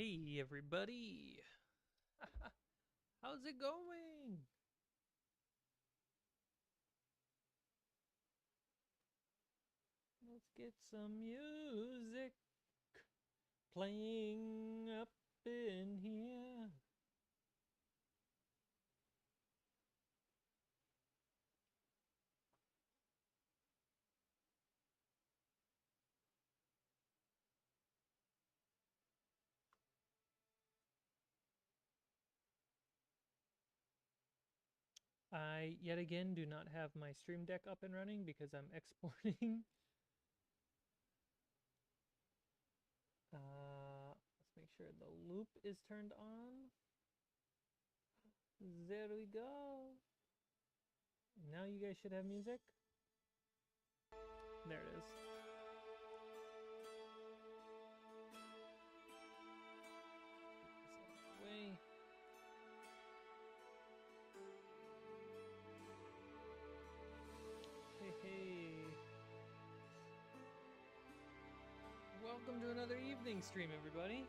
Hey everybody! How's it going? Let's get some music playing up in here. I, yet again, do not have my Stream Deck up and running because I'm exporting. Let's make sure the loop is turned on. There we go. Now you guys should have music. There it is. This out of the way. Hey. Welcome to another evening stream, everybody.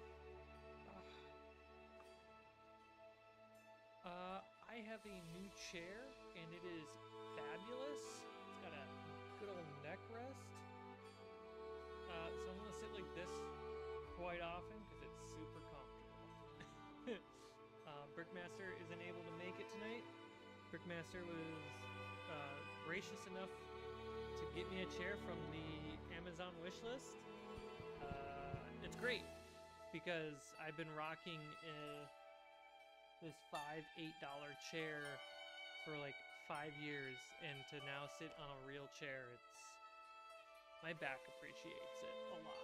I have a new chair, and it is fabulous. It's got a good old neck rest. So I'm gonna sit like this quite often because it's super comfortable. Brickmaster isn't able to make it tonight. Brickmaster was gracious enough to get me a chair from the Amazon wish list. It's great because I've been rocking this $5-8 chair for like 5 years, and to now sit on a real chair, my back appreciates it a lot.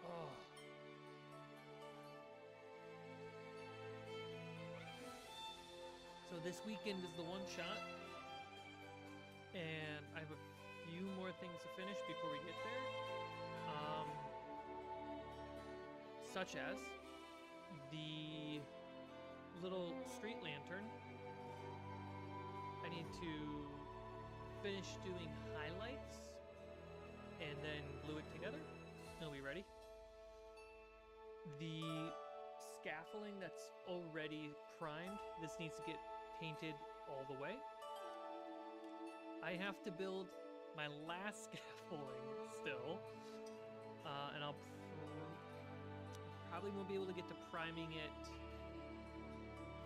Oh. So this weekend is the one shot, and I have a few more things to finish before we get there. Such as the little street lantern. I need to finish doing highlights and then glue it together. It'll be ready. The scaffolding that's already primed, this needs to get painted all the way. I have to build my last scaffolding still, and I'll probably won't be able to get to priming it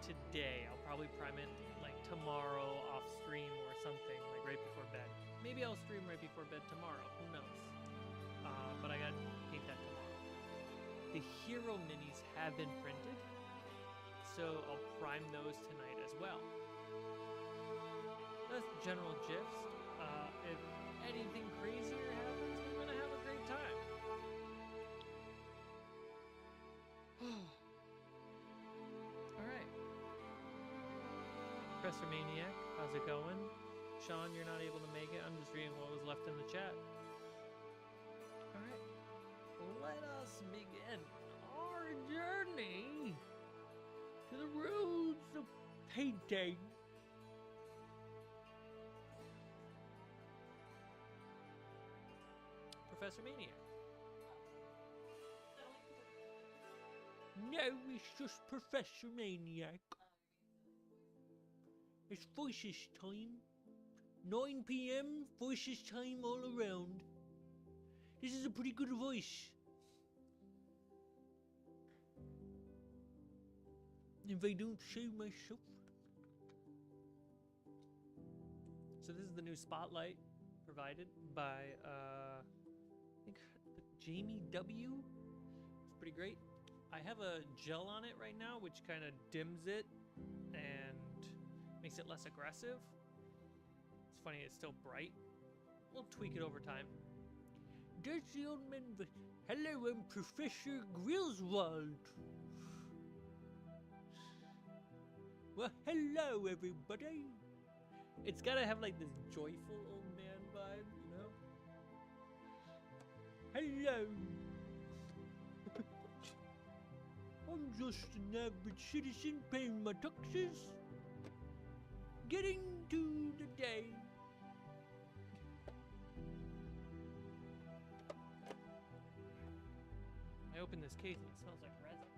today. I'll probably prime it like tomorrow off stream or something, like right before bed. Maybe I'll stream right before bed tomorrow, who knows. But I gotta paint that tomorrow. The hero minis have been printed, so I'll prime those tonight as well. That's the general gist. If anything crazier happens, we're gonna have a great time. Alright. Professor Maniac, how's it going? Sean, you're not able to make it. I'm just reading what was left in the chat. Alright. Let us begin our journey to the roads of painting. Professor Maniac. No, it's just Professor Maniac. It's voices time. 9 PM, voices time all around. This is a pretty good voice. If I don't say myself. So this is the new spotlight provided by, I think, Jamie W. It's pretty great. I have a gel on it right now, which kind of dims it and makes it less aggressive. It's funny, it's still bright. We'll tweak it over time. That's the old man. Hello, I'm Professor Griswold. Well, hello, everybody. It's gotta have like this joyful old man vibe, you know? Hello. I'm just an average citizen paying my taxes, getting to the day. I opened this case and it smells like resin.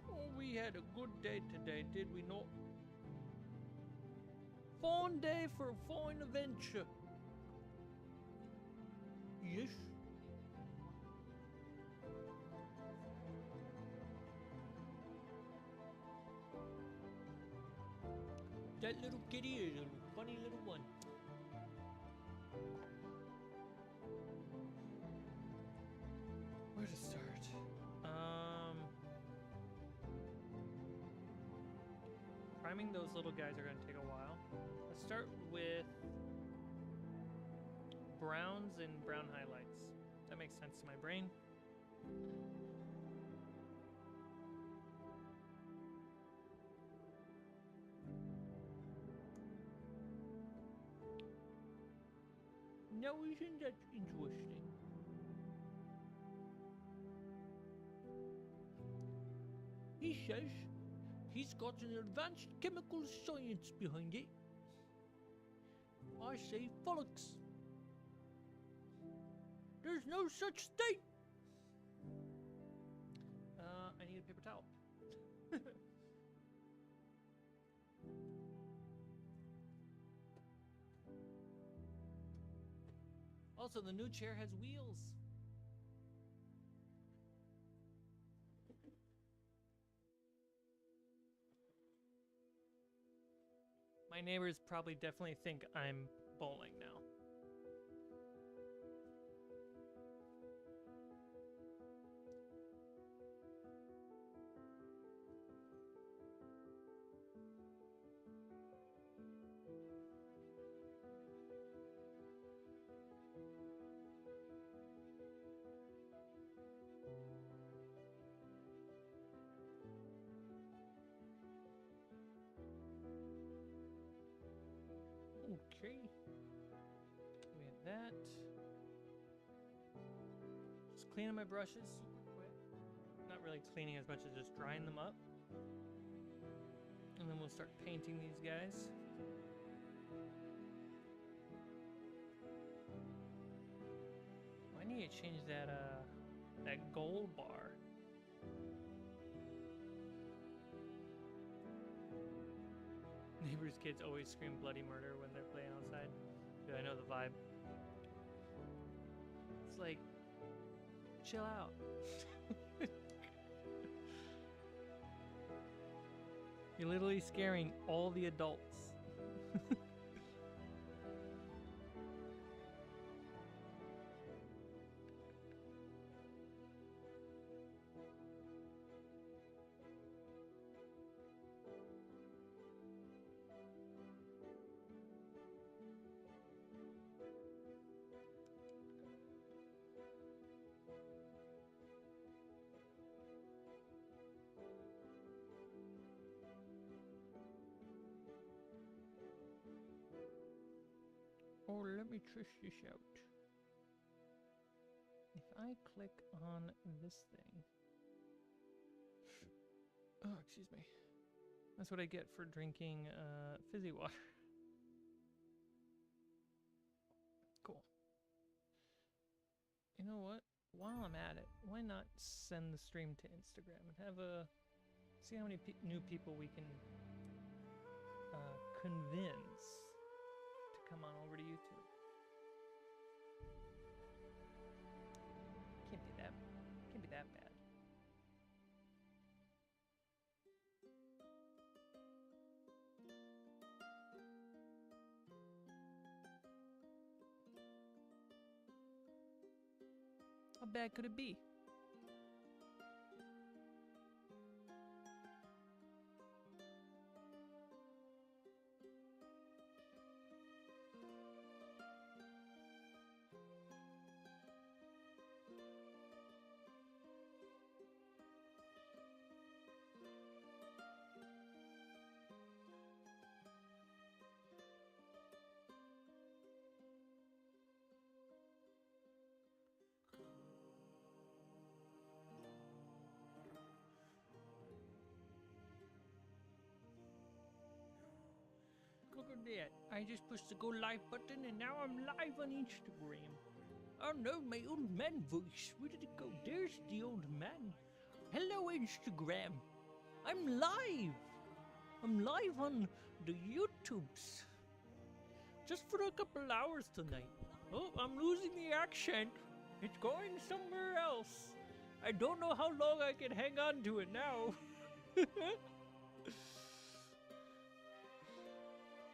Oh, we had a good day today, did we not? Fun day for a fine adventure. Yes. That little kitty is a funny little one. Where to start? Priming those little guys are going to take a while. Let's start with browns and brown highlights. That makes sense to my brain. Now isn't that interesting? He says he's got an advanced chemical science behind it. I say bollocks. There's no such thing. I need a paper towel. Also, the new chair has wheels. My neighbors probably definitely think I'm bowling now. Okay. We have that. Just cleaning my brushes super quick. Not really cleaning as much as just drying them up. And then we'll start painting these guys. Oh, I need to change that that gold bar. Neighbors' kids always scream bloody murder when they're playing outside. Dude, I know the vibe. It's like, chill out. You're literally scaring all the adults. Oh, let me test this out. If I click on this thing... Oh, excuse me. That's what I get for drinking fizzy water. Cool. You know what? While I'm at it, why not send the stream to Instagram and have a... See how many new people we can convince to come on over to YouTube. Can't be that bad. How bad could it be? that? I just pushed the go live button and now I'm live on Instagram. Oh no, my old man voice. Where did it go? There's the old man. Hello, Instagram. I'm live. I'm live on the YouTubes. Just for a couple hours tonight. Oh, I'm losing the accent. It's going somewhere else. I don't know how long I can hang on to it now.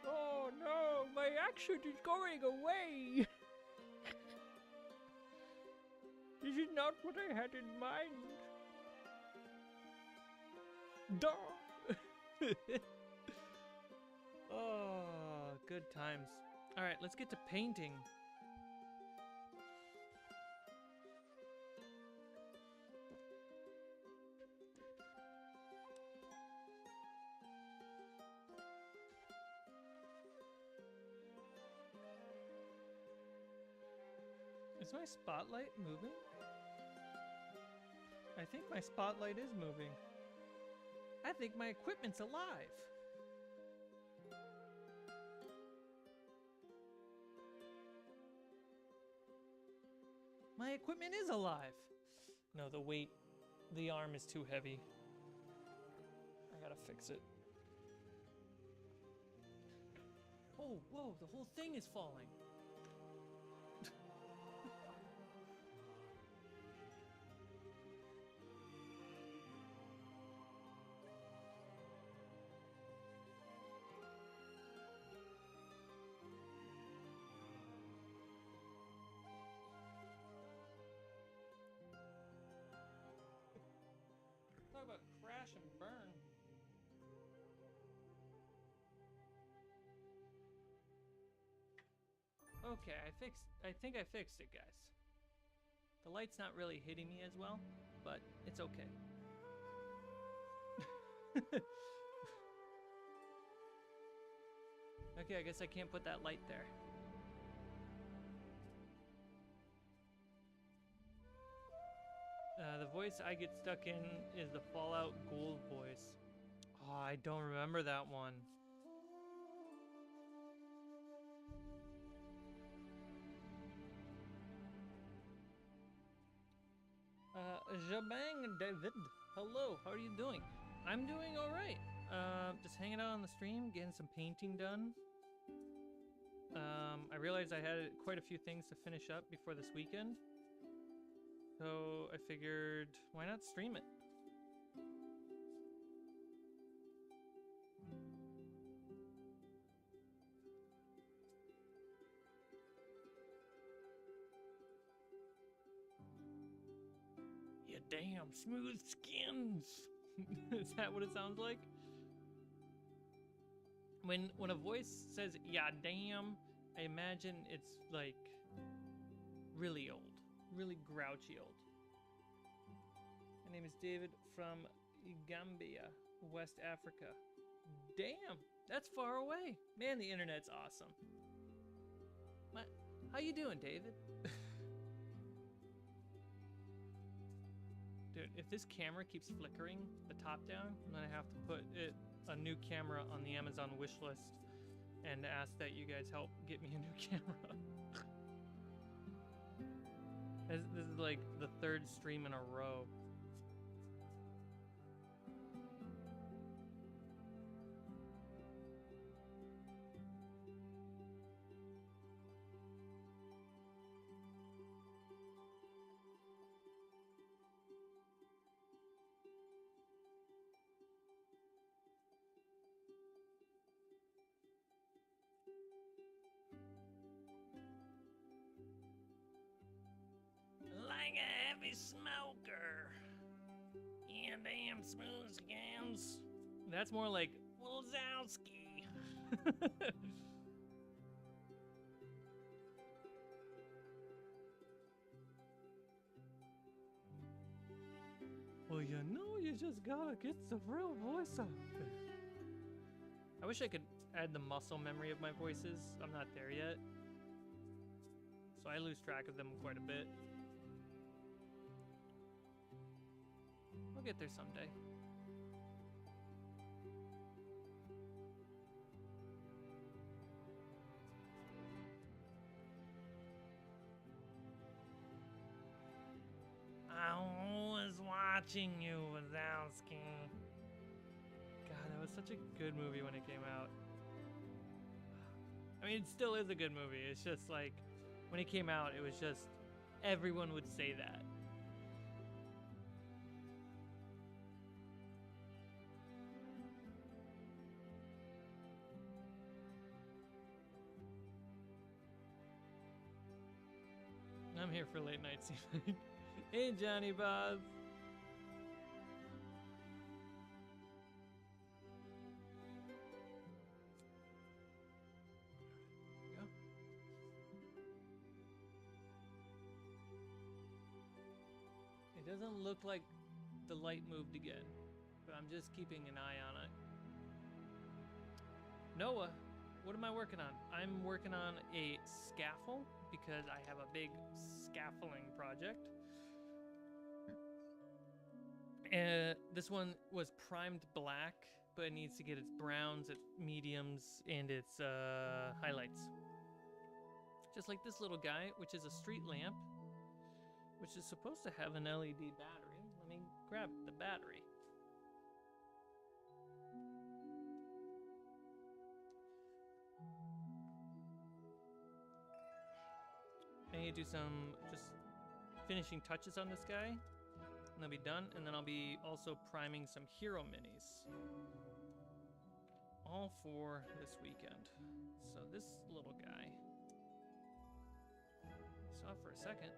Oh no, my accent is going away. This is not what I had in mind. Duh. Oh, good times. All right, let's get to painting. Is my spotlight moving? I think my spotlight is moving. I think my equipment's alive. My equipment is alive. No, the weight, the arm is too heavy. I gotta fix it. Oh, whoa, the whole thing is falling. Talk about crash and burn. Okay, I think I fixed it, guys. The light's not really hitting me as well, but it's okay. Okay, I guess I can't put that light there. The voice I get stuck in is the Fallout Gold voice. Oh, I don't remember that one. Jabang David. Hello, how are you doing? I'm doing alright. Just hanging out on the stream, getting some painting done. I realized I had quite a few things to finish up before this weekend. So I figured, why not stream it? You damn smooth skins. Is that what it sounds like? When a voice says "yeah damn," I imagine it's like really old. Really grouchy old. My name is David from Gambia, West Africa. Damn, that's far away. Man, the internet's awesome. How you doing, David? Dude, if this camera keeps flickering the top down, I'm gonna have to put a new camera on the Amazon wish list and ask that you guys help get me a new camera. This is like the third stream in a row. Like a heavy smoker. Yeah, damn smooth skins. That's more like Wazowski. Well, you know, you just gotta get the real voice out there. I wish I could add the muscle memory of my voices. I'm not there yet. So I lose track of them quite a bit. We'll get there someday. watching you, Wazowski. God, that was such a good movie when it came out. I mean, it still is a good movie. It's just like, when it came out, it was just, everyone would say that. I'm here for late night Cmike. Hey, Johnny Bob. There we go. It doesn't look like the light moved again, but I'm just keeping an eye on it. Noah, what am I working on? I'm working on a scaffold because I have a big scaffolding project. This one was primed black, but it needs to get its browns, its mediums, and its highlights. Just like this little guy, which is a street lamp, which is supposed to have an LED battery. Let me grab the battery. I need to do some just finishing touches on this guy, and they'll be done, and then I'll be also priming some hero minis. All for this weekend. So this little guy. Stop for a second.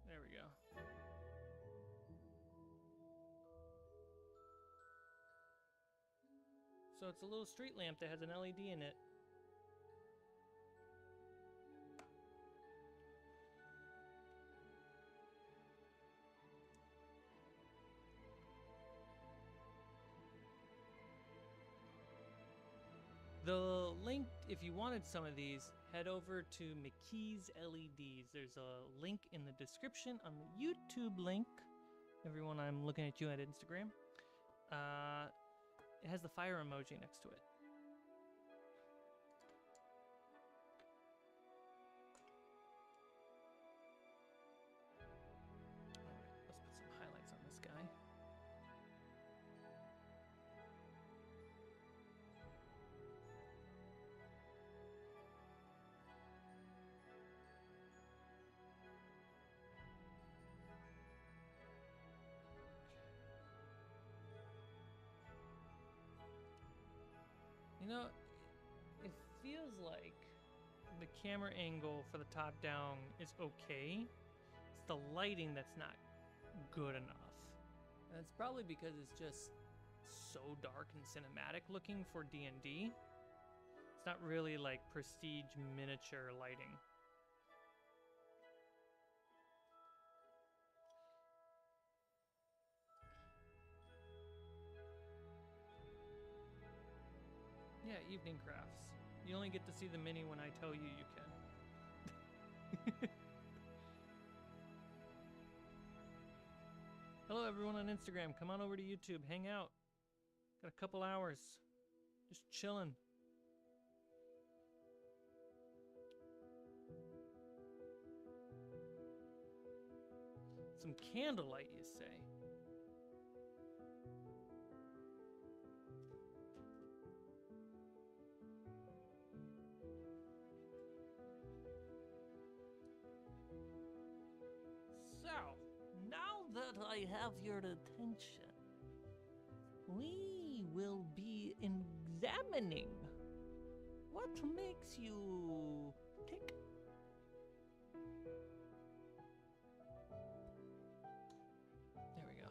There we go. So it's a little street lamp that has an LED in it. The link, if you wanted some of these, head over to MCKEE's LEDs. There's a link in the description on the YouTube link. Everyone, I'm looking at you at Instagram. It has the fire emoji next to it. Alright, let's put some highlights on this guy. You know, it feels like the camera angle for the top down is okay. It's the lighting that's not good enough. And it's probably because it's just so dark and cinematic looking for D&D. It's not really like prestige miniature lighting. Yeah, evening crafts. You only get to see the mini when I tell you you can. Hello everyone on Instagram. Come on over to YouTube. Hang out. Got a couple hours. Just chilling. Some candlelight, you say? That I have your attention, we will be examining what makes you tick. There we go.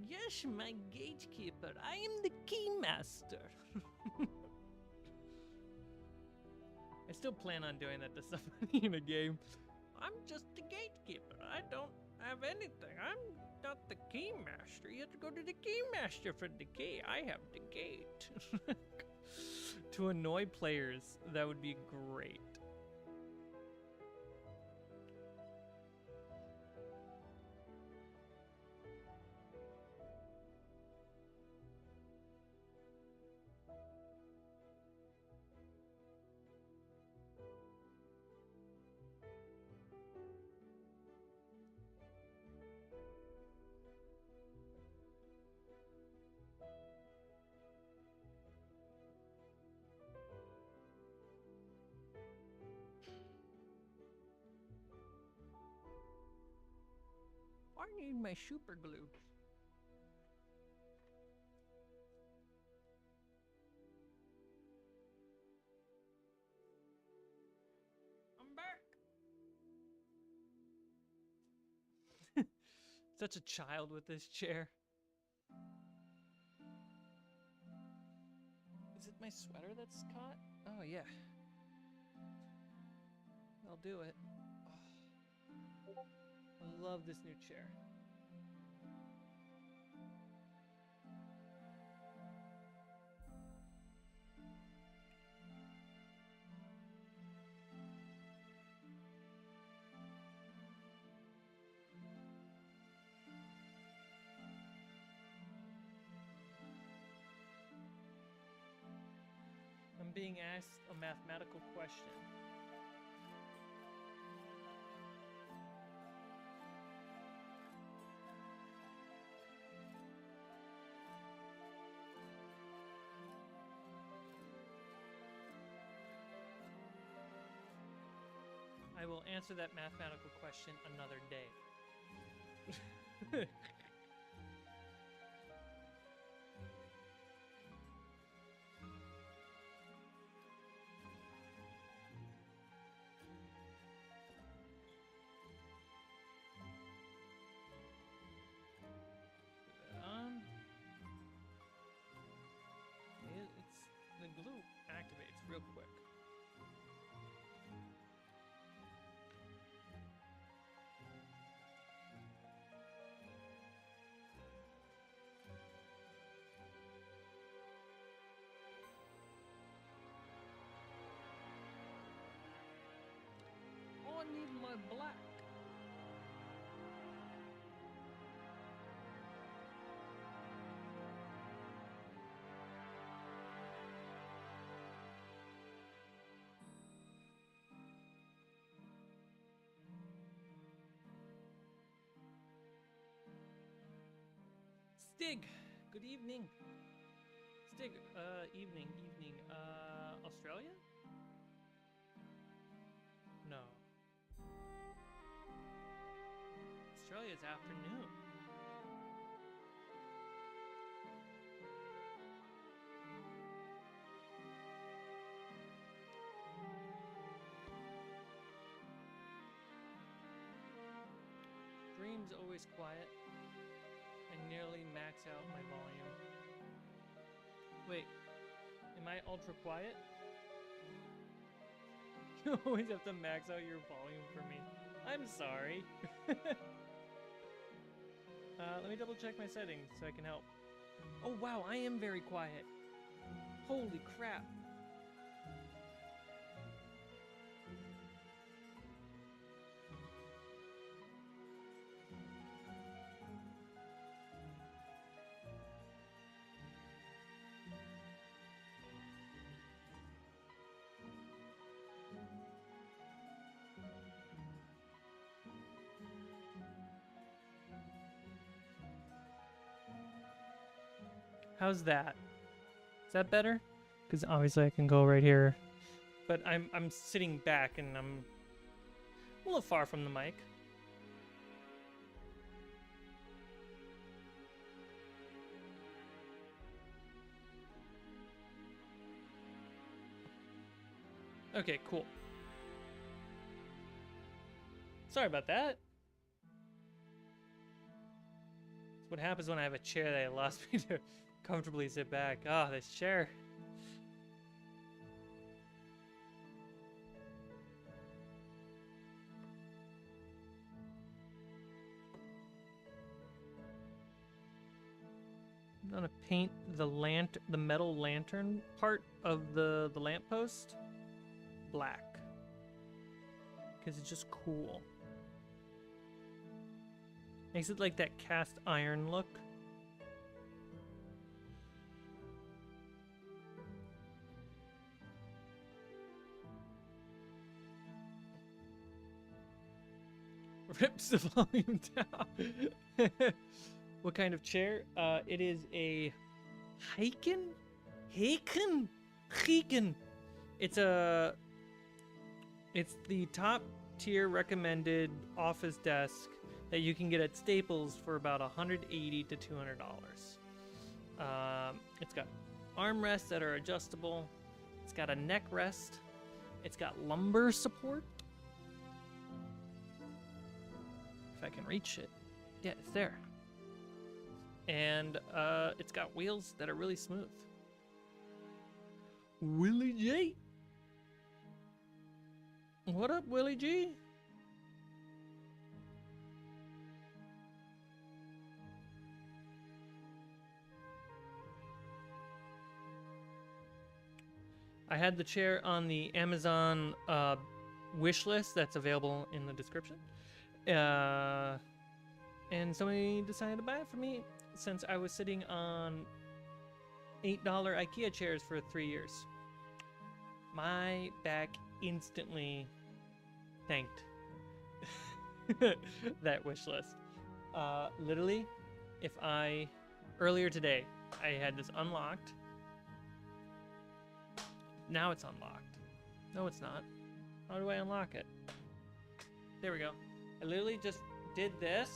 Yes, my gatekeeper, I am the key master. I still plan on doing that to somebody in a game. I'm just the gatekeeper. I don't have anything. I'm not the key master. You have to go to the key master for the key. I have the gate. To annoy players, that would be great. need my super glue. I'm back. Such a child with this chair. Is it my sweater that's caught? Oh, yeah. I'll do it. Oh, I love this new chair. I'm being asked a mathematical question. I will answer that mathematical question another day. The glue activates real quick. I need my black. Stig, good evening. Stig, evening. Australia? No. Australia's afternoon. Stream's always quiet. I nearly max out my volume. Wait, am I ultra quiet? You always have to max out your volume for me. I'm sorry. Let me double check my settings so I can help. Oh wow, I am very quiet. Holy crap. How's that? Is that better? Because obviously I can go right here, but I'm sitting back and I'm a little far from the mic. Okay, cool. Sorry about that. That's what happens when I have a chair that allows me to comfortably sit back. Ah, this chair. I'm gonna paint the metal lantern part of the lamppost black, because it's just cool. Makes it like that cast iron look. Rips the volume down. What kind of chair? It is a Heiken. It's the top tier recommended office desk that you can get at Staples for about $180 to $200. It's got armrests that are adjustable. It's got a neck rest. It's got lumbar support. If I can reach it. Yeah, it's there. And it's got wheels that are really smooth. Willie J. What up, Willie G? I had the chair on the Amazon wish list that's available in the description. And somebody decided to buy it for me since I was sitting on $8 IKEA chairs for 3 years. My back instantly thanked that wish list. Literally, earlier today, I had this unlocked. Now it's unlocked. No, it's not. How do I unlock it? There we go. I literally just did this,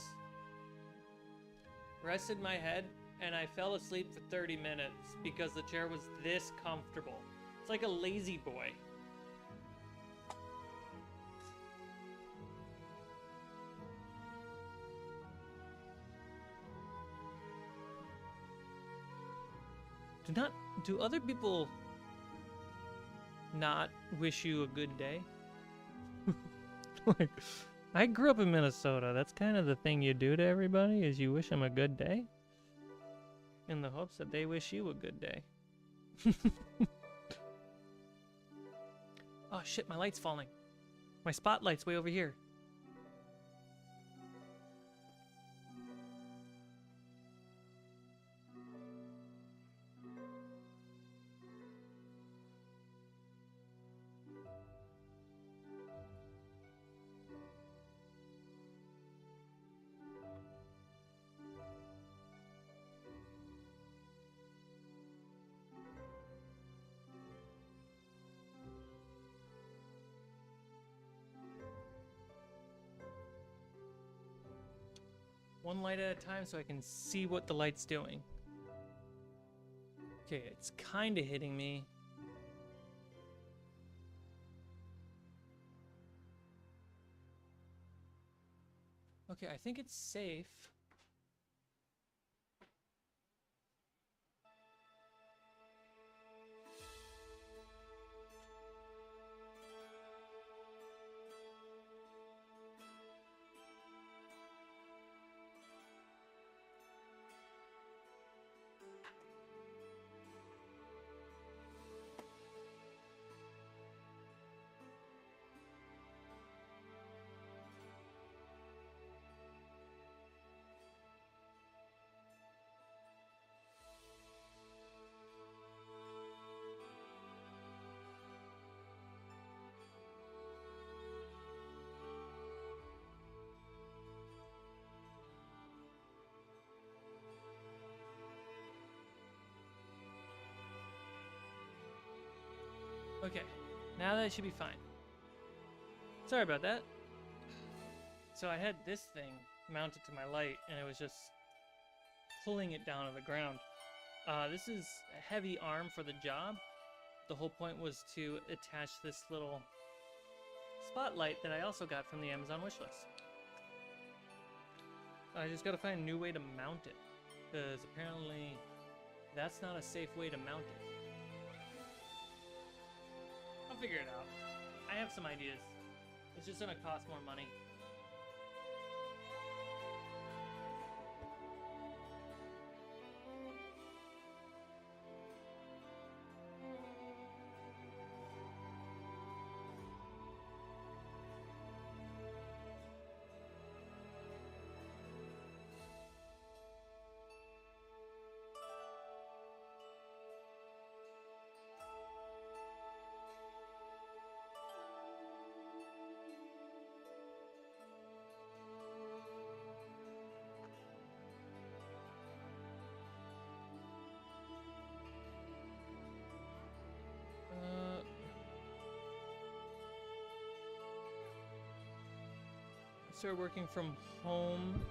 rested my head, and I fell asleep for 30 minutes because the chair was this comfortable. It's like a lazy boy. Do other people not wish you a good day? Like, I grew up in Minnesota. That's kind of the thing you do to everybody, is you wish them a good day in the hopes that they wish you a good day. Oh shit, my light's falling. My spotlight's way over here. One light at a time so I can see what the light's doing. Okay, it's kind of hitting me. Okay, I think it's safe. Okay, now that should be fine. Sorry about that. So I had this thing mounted to my light, and it was just pulling it down to the ground. This is a heavy arm for the job. The whole point was to attach this little spotlight that I also got from the Amazon wishlist. I just gotta find a new way to mount it, because apparently that's not a safe way to mount it. I'll figure it out. I have some ideas. It's just gonna cost more money. started working from home.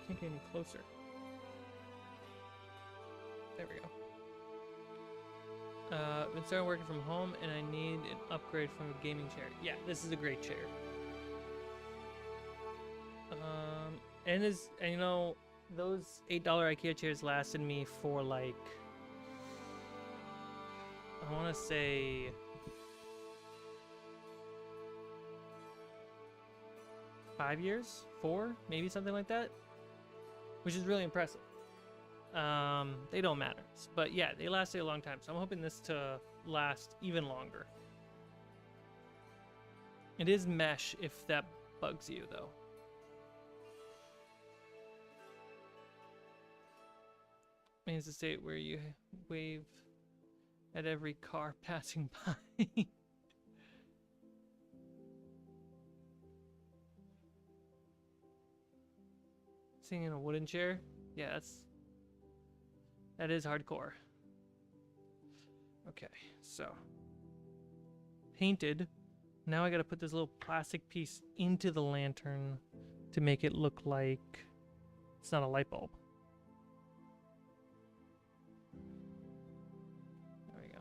Can't get any closer. There we go. Been starting working from home, and I need an upgrade from a gaming chair. Yeah, this is a great chair. And you know, those $8 IKEA chairs lasted me for like, I want to say 5 years, 4, maybe something like that, which is really impressive. They don't matter, but yeah, they lasted a long time, so I'm hoping this to last even longer. It is mesh if that bugs you, though. Means the state where you wave at every car passing by. Sitting in a wooden chair? Yeah, that is hardcore. Okay, so painted. Now I gotta put this little plastic piece into the lantern to make it look like it's not a light bulb. There we go.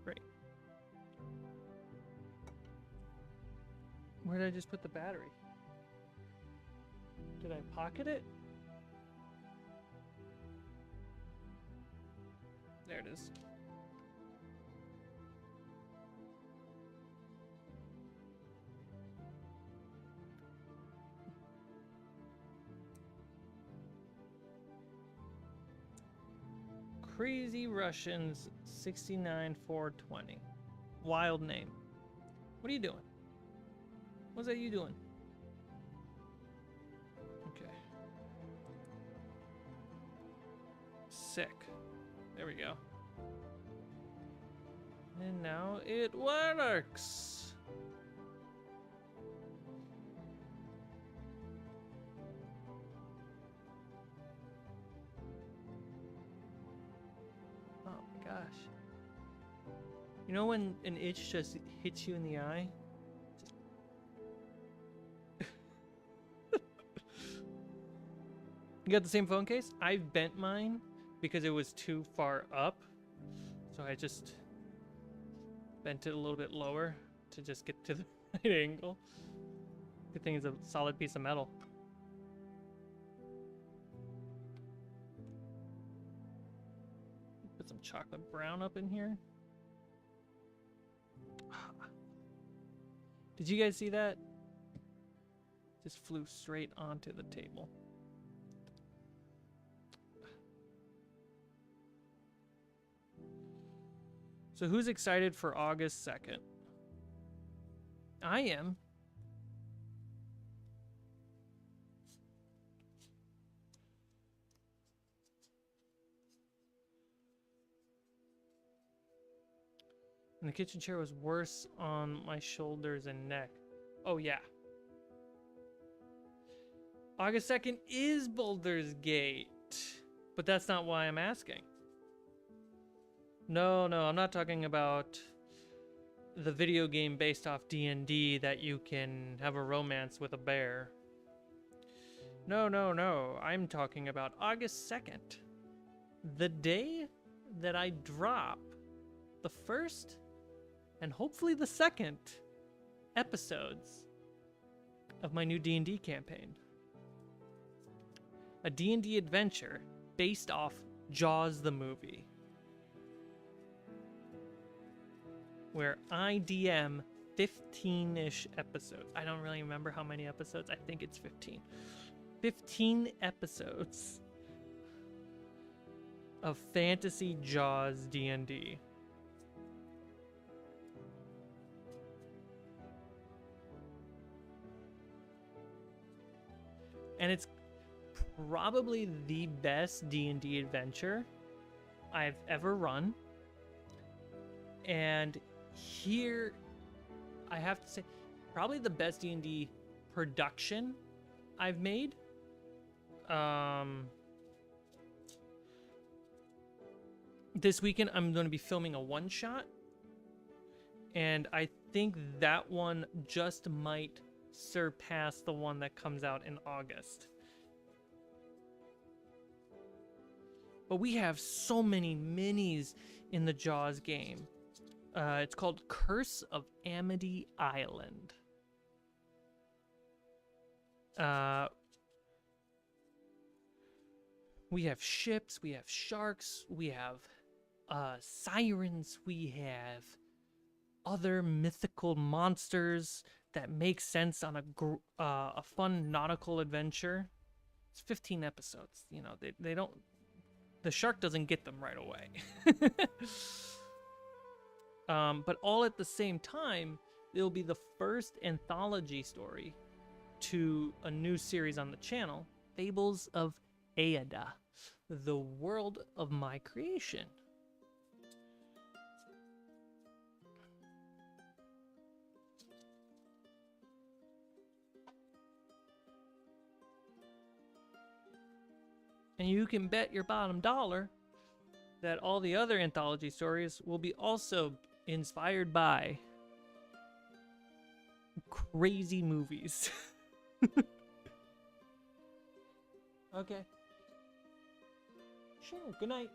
Great. Where did I just put the battery? Did I pocket it? There it is. Crazy Russians 69420. Wild name. What are you doing? What's that you doing? Okay. Sick. There we go. And now it works. Oh my gosh. You know when an itch just hits you in the eye? You got the same phone case? I bent mine because it was too far up. So I just bent it a little bit lower to just get to the right angle. Good thing it's a solid piece of metal. Put some chocolate brown up in here. Did you guys see that? Just flew straight onto the table. So who's excited for August 2nd? I am. And the kitchen chair was worse on my shoulders and neck. Oh yeah. August 2nd is Baldur's Gate. But that's not why I'm asking. No, I'm not talking about the video game based off D&D that you can have a romance with a bear. No. I'm talking about August 2nd. The day that I drop the first and hopefully the second episodes of my new D&D campaign. A D&D adventure based off Jaws the movie, where I DM 15-ish episodes. I don't really remember how many episodes. I think it's 15. 15 episodes of fantasy Jaws D&D. and it's probably the best D&D adventure I've ever run. And here, I have to say, probably the best D&D production I've made. This weekend, I'm going to be filming a one-shot, and I think that one just might surpass the one that comes out in August. But we have so many minis in the Jaws game. It's called Curse of Amity Island. We have ships, we have sharks, we have sirens, we have other mythical monsters that make sense on a fun nautical adventure. It's 15 episodes. You know, they don't... The shark doesn't get them right away. But all at the same time, it'll be the first anthology story to a new series on the channel, Fables of Eyrde, the world of my creation. And you can bet your bottom dollar that all the other anthology stories will be also inspired by crazy movies. Okay. Sure, good night.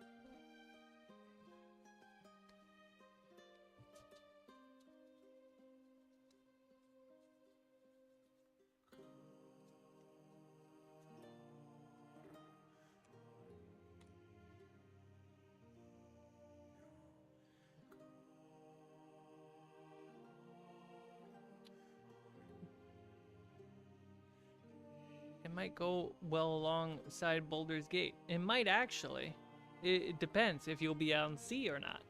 It might go well alongside Baldur's Gate. It might actually. It depends if you'll be out on sea or not.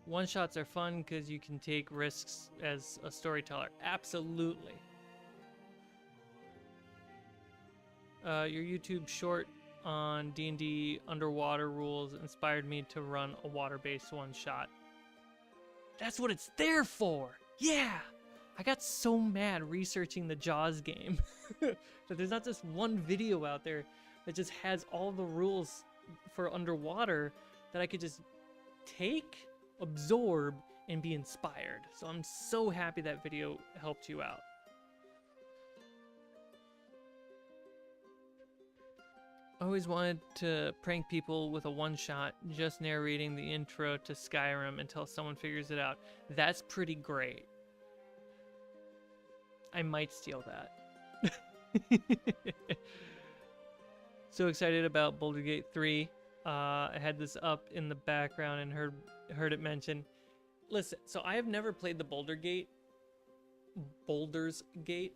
One-shots are fun because you can take risks as a storyteller. Absolutely. Your YouTube short on D&D underwater rules inspired me to run a water-based one-shot. That's what it's there for! Yeah! I got so mad researching the Jaws game that there's not just one video out there that just has all the rules for underwater that I could just take, absorb, and be inspired. So I'm so happy that video helped you out. I always wanted to prank people with a one-shot, just narrating the intro to Skyrim until someone figures it out. That's pretty great. I might steal that. So excited about Baldur's Gate 3. I had this up in the background and heard it mentioned. Listen, so I have never played the Baldur's Gate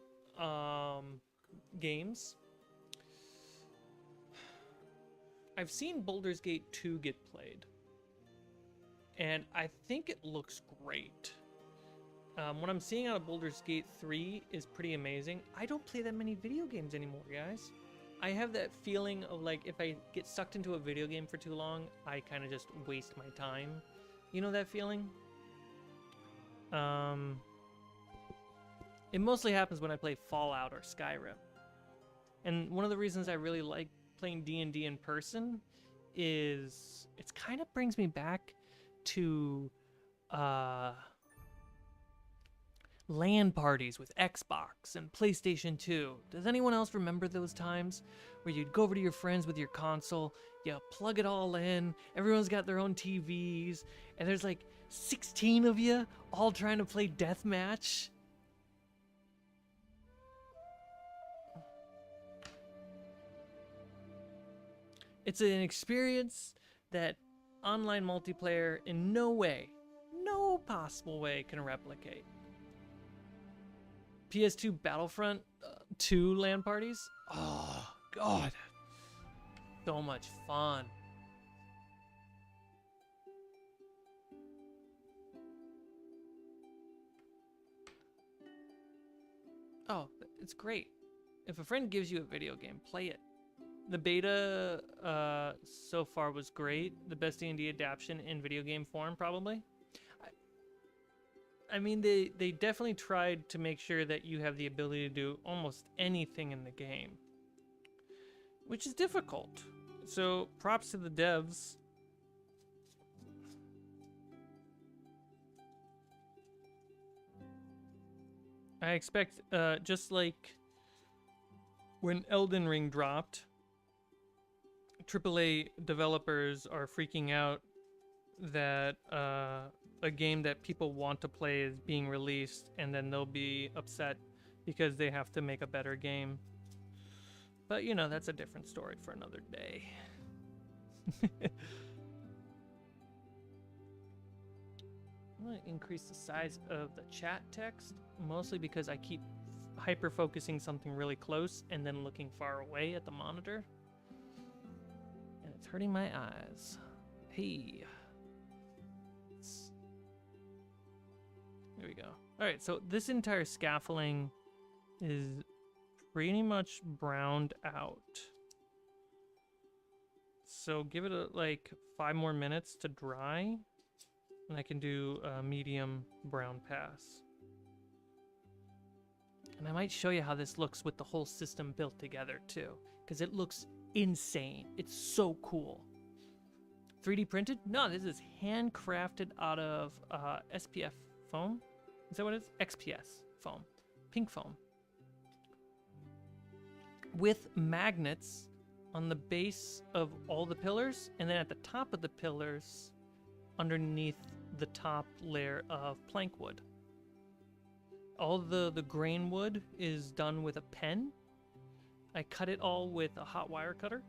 games. I've seen Baldur's Gate 2 get played, and I think it looks great. What I'm seeing out of Baldur's Gate 3 is pretty amazing. I don't play that many video games anymore, guys. I have that feeling of like if I get sucked into a video game for too long, I kind of just waste my time. You know that feeling? It mostly happens when I play Fallout or Skyrim. And one of the reasons I really like playing D&D in person is it kind of brings me back to LAN parties with Xbox and PlayStation 2. Does anyone else remember those times where you'd go over to your friends with your console, you plug it all in, everyone's got their own TVs, and there's like 16 of you all trying to play deathmatch? It's an experience that online multiplayer in no way, no possible way can replicate. PS2 Battlefront 2 LAN parties? Oh, God. So much fun. Oh, it's great. If a friend gives you a video game, play it. The beta so far was great. The best D&D adaptation in video game form, probably. I mean, they definitely tried to make sure that you have the ability to do almost anything in the game, which is difficult. So props to the devs. I expect, just like when Elden Ring dropped, AAA developers are freaking out that a game that people want to play is being released, and then they'll be upset because they have to make a better game. But, you know, that's a different story for another day. I'm going to increase the size of the chat text, mostly because I keep hyper-focusing something really close and then looking far away at the monitor. And it's hurting my eyes. Hey. There we go. All right, so this entire scaffolding is pretty much browned out. So give it like 5 more minutes to dry, and I can do a medium brown pass. And I might show you how this looks with the whole system built together too, because it looks insane. It's so cool. 3D printed? No, this is handcrafted out of SPF foam. Is that what it is? XPS foam. Pink foam. With magnets on the base of all the pillars, and then at the top of the pillars, underneath the top layer of plank wood. All the grain wood is done with a pen. I cut it all with a hot wire cutter.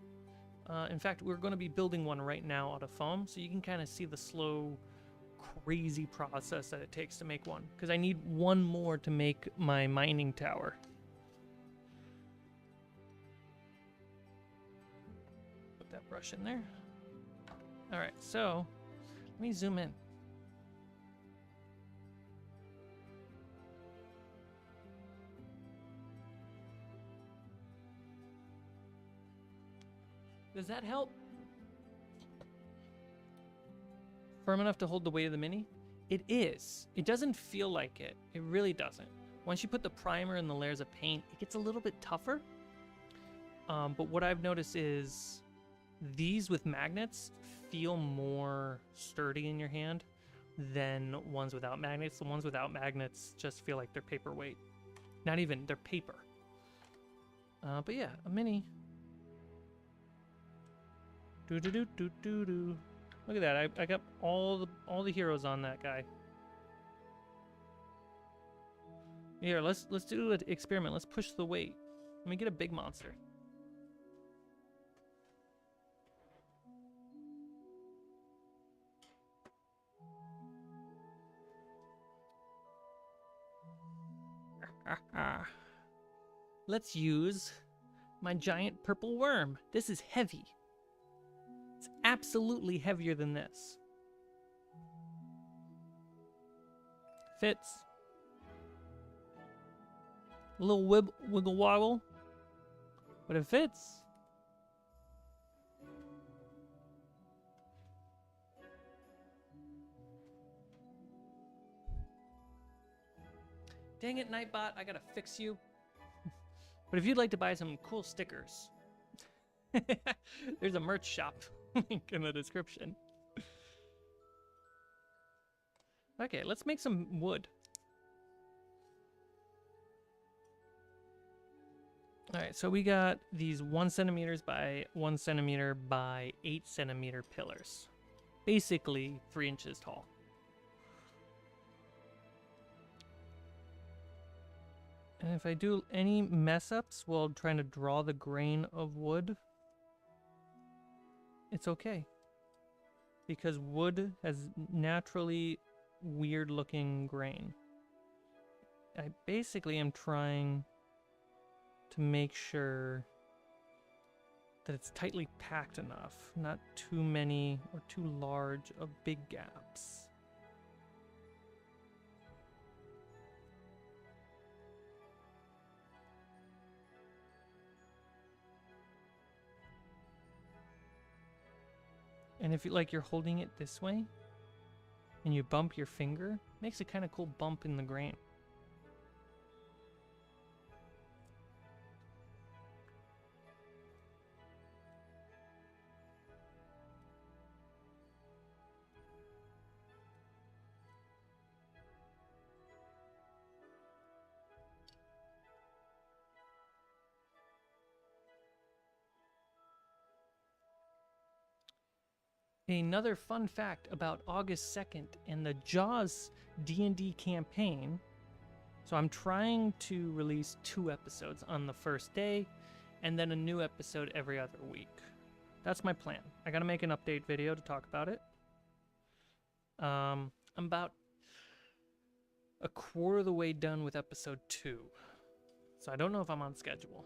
In fact, we're going to be building one right now out of foam, so you can kind of see the slow, crazy process that it takes to make one. Because I need one more to make my mining tower. Put that brush in there. All right, so let me zoom in. Does that help? Firm enough to hold the weight of the mini? It is. It doesn't feel like it. It really doesn't. Once you put the primer and the layers of paint, it gets a little bit tougher. But what I've noticed is these with magnets feel more sturdy in your hand than ones without magnets. The ones without magnets just feel like they're paperweight. Not even, they're paper. But yeah, a mini. Do-do-do-do-do-do. Look at that. I got all the heroes on that guy. Here, let's do an experiment. Let's push the weight. Let me get a big monster. Let's use my giant purple worm. This is heavy. It's absolutely heavier than this. Fits. A little wiggle woggle, but it fits. Dang it, Nightbot, I gotta fix you. But if you'd like to buy some cool stickers, there's a merch shop link in the description. Okay, let's make some wood. Alright, so we got these 1 centimeters by 1 centimeter by 8 centimeter pillars. Basically 3 inches tall. And if I do any mess ups while trying to draw the grain of wood, it's okay. Because wood has naturally weird looking grain. I basically am trying to make sure that it's tightly packed enough, not too many or too large of big gaps. And if you like, you're holding it this way and you bump your finger, makes a kind of cool bump in the grain. Another fun fact about August 2nd and the Jaws D&D campaign. So I'm trying to release 2 episodes on the first day and then a new episode every other week. That's my plan. I gotta make an update video to talk about it. I'm about a quarter of the way done with episode 2. So I don't know if I'm on schedule.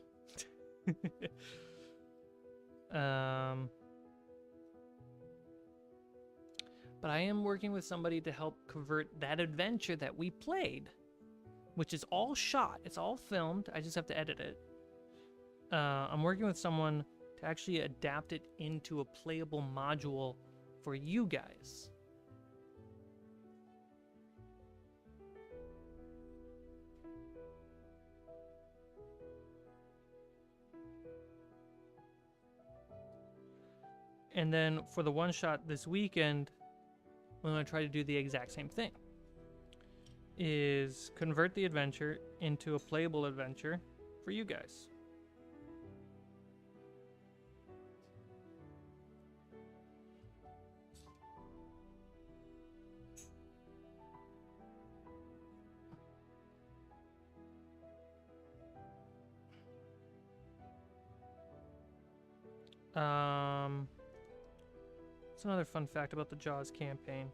But I am working with somebody to help convert that adventure that we played, which is all shot. It's all filmed. I just have to edit it. I'm working with someone to actually adapt it into a playable module for you guys. And then for the one shot this weekend, I'm going to try to do the exact same thing. Is convert the adventure into a playable adventure for you guys. It's another fun fact about the Jaws campaign.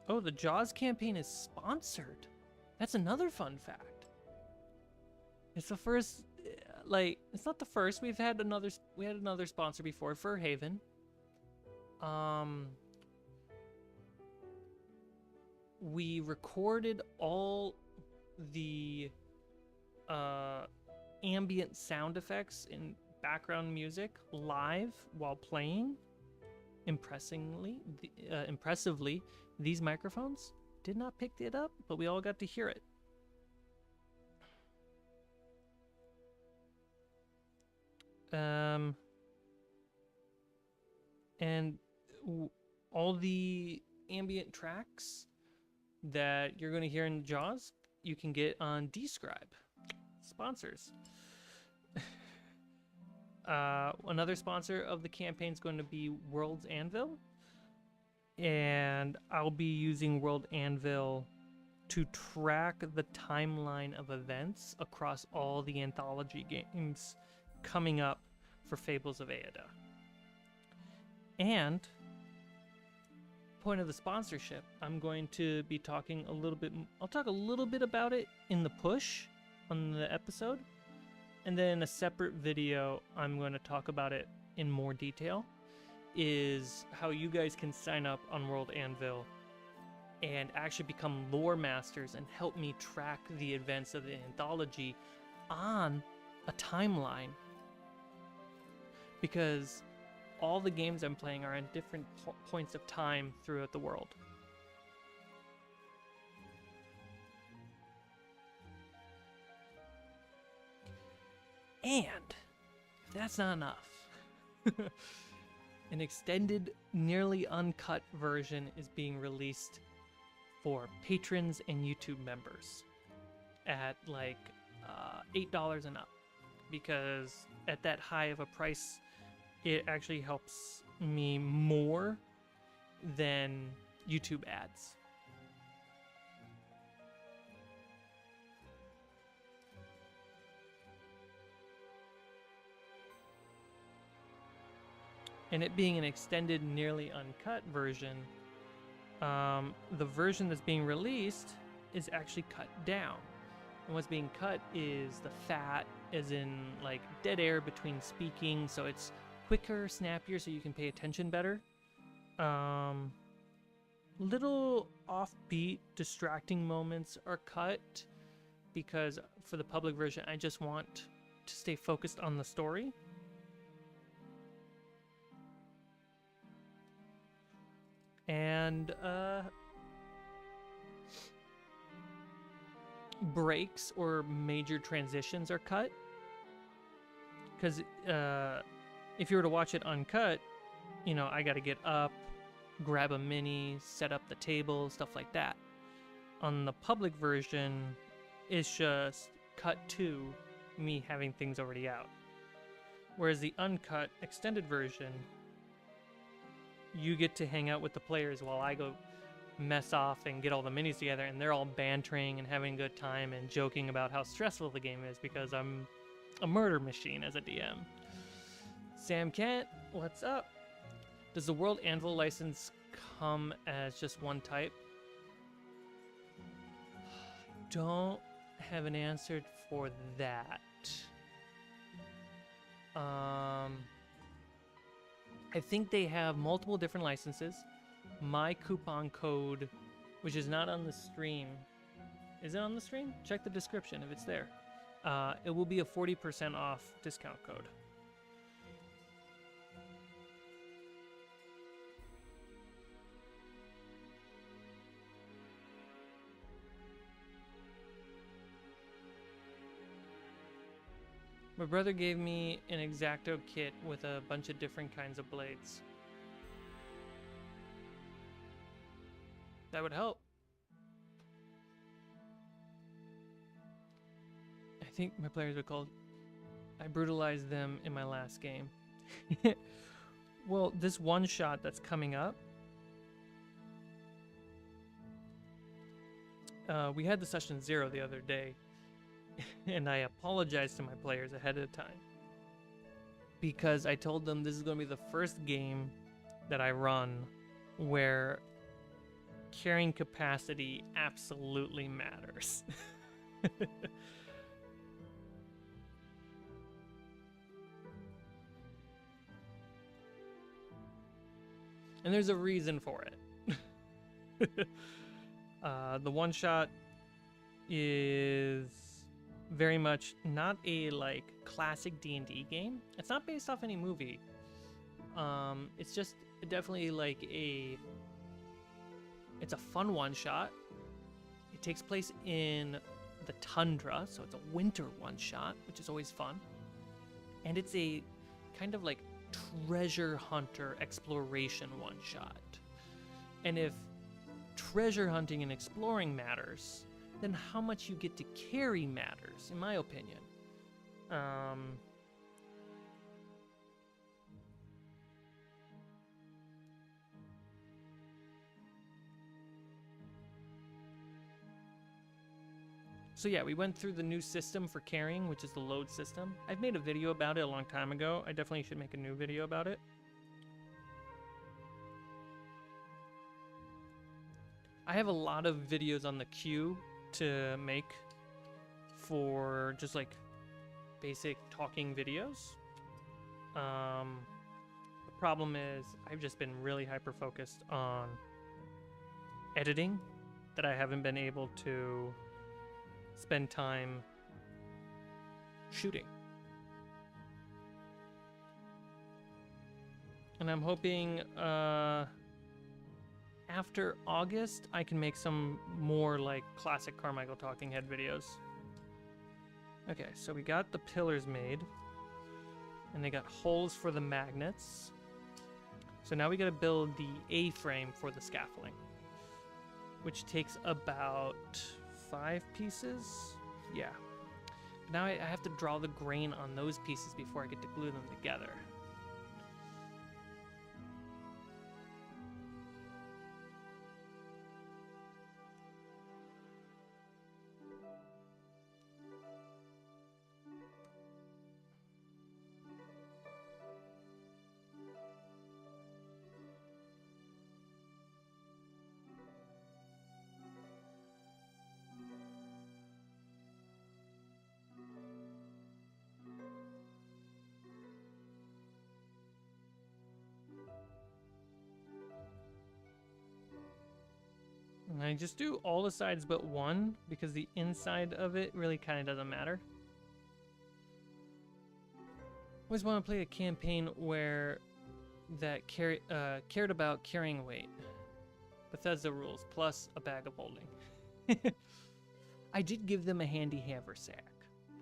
Oh, the Jaws campaign is sponsored. That's another fun fact. It's the first, like, it's not the first. We had another sponsor before, Fur Haven. We recorded all the ambient sound effects and background music live while playing. Impressively, these microphones did not pick it up, but we all got to hear it. And all the ambient tracks that you're going to hear in Jaws, you can get on Dscryb. Sponsors. Another sponsor of the campaign is going to be World's Anvil. And I'll be using World Anvil to track the timeline of events across all the anthology games coming up for Fables of Eyrde. And point of the sponsorship, I'm going to be talking a little bit. I'll talk a little bit about it in the push on the episode, and then in a separate video, I'm going to talk about it in more detail. Is how you guys can sign up on World Anvil and actually become lore masters and help me track the events of the anthology on a timeline. Because all the games I'm playing are in different points of time throughout the world. And if that's not enough, an extended, nearly uncut version is being released for patrons and YouTube members at like $8 and up, because at that high of a price, it actually helps me more than YouTube ads. And it being an extended, nearly uncut version, the version that's being released is actually cut down. And what's being cut is the fat, as in like dead air between speaking, so it's quicker, snappier, so you can pay attention better. Little offbeat, distracting moments are cut, because for the public version, I just want to stay focused on the story. And breaks or major transitions are cut. Because if you were to watch it uncut, you know, I got to get up, grab a mini, set up the table, stuff like that. On the public version, it's just cut to me having things already out. Whereas the uncut extended version, you get to hang out with the players while I go mess off and get all the minis together, and they're all bantering and having a good time and joking about how stressful the game is because I'm a murder machine as a DM. Sam Kent, what's up? Does the World ANVIL license come as just one type? Don't have an answer for that. I think they have multiple different licenses. My coupon code, which is not on the stream. Is it on the stream? Check the description if it's there. It will be a 40% off discount code. My brother gave me an X-Acto kit with a bunch of different kinds of blades. That would help. I think my players would call. I brutalized them in my last game. Well, this one shot that's coming up. We had the session 0 the other day. And I apologized to my players ahead of time because I told them this is going to be the first game that I run where carrying capacity absolutely matters. And there's a reason for it. The one shot is very much not a like classic D&D game. It's not based off any movie. It's just definitely like it's a fun one shot. It takes place in the tundra, so it's a winter one shot, which is always fun. And it's a kind of like treasure hunter exploration one shot. And if treasure hunting and exploring matters, then how much you get to carry matters, in my opinion. So yeah, we went through the new system for carrying, which is the load system. I've made a video about it a long time ago. I definitely should make a new video about it. I have a lot of videos on the queue to make for just like basic talking videos. The problem is I've just been really hyper focused on editing that I haven't been able to spend time shooting. And I'm hoping after August, I can make some more like classic Carmichael Talking Head videos. Okay, so we got the pillars made, and they got holes for the magnets. So now we gotta build the A-frame for the scaffolding, which takes about 5 pieces. Yeah. Now I have to draw the grain on those pieces before I get to glue them together. And I just do all the sides but one because the inside of it really kind of doesn't matter. Always want to play a campaign where that cared about carrying weight. Bethesda rules, plus a bag of holding. I did give them a handy haversack,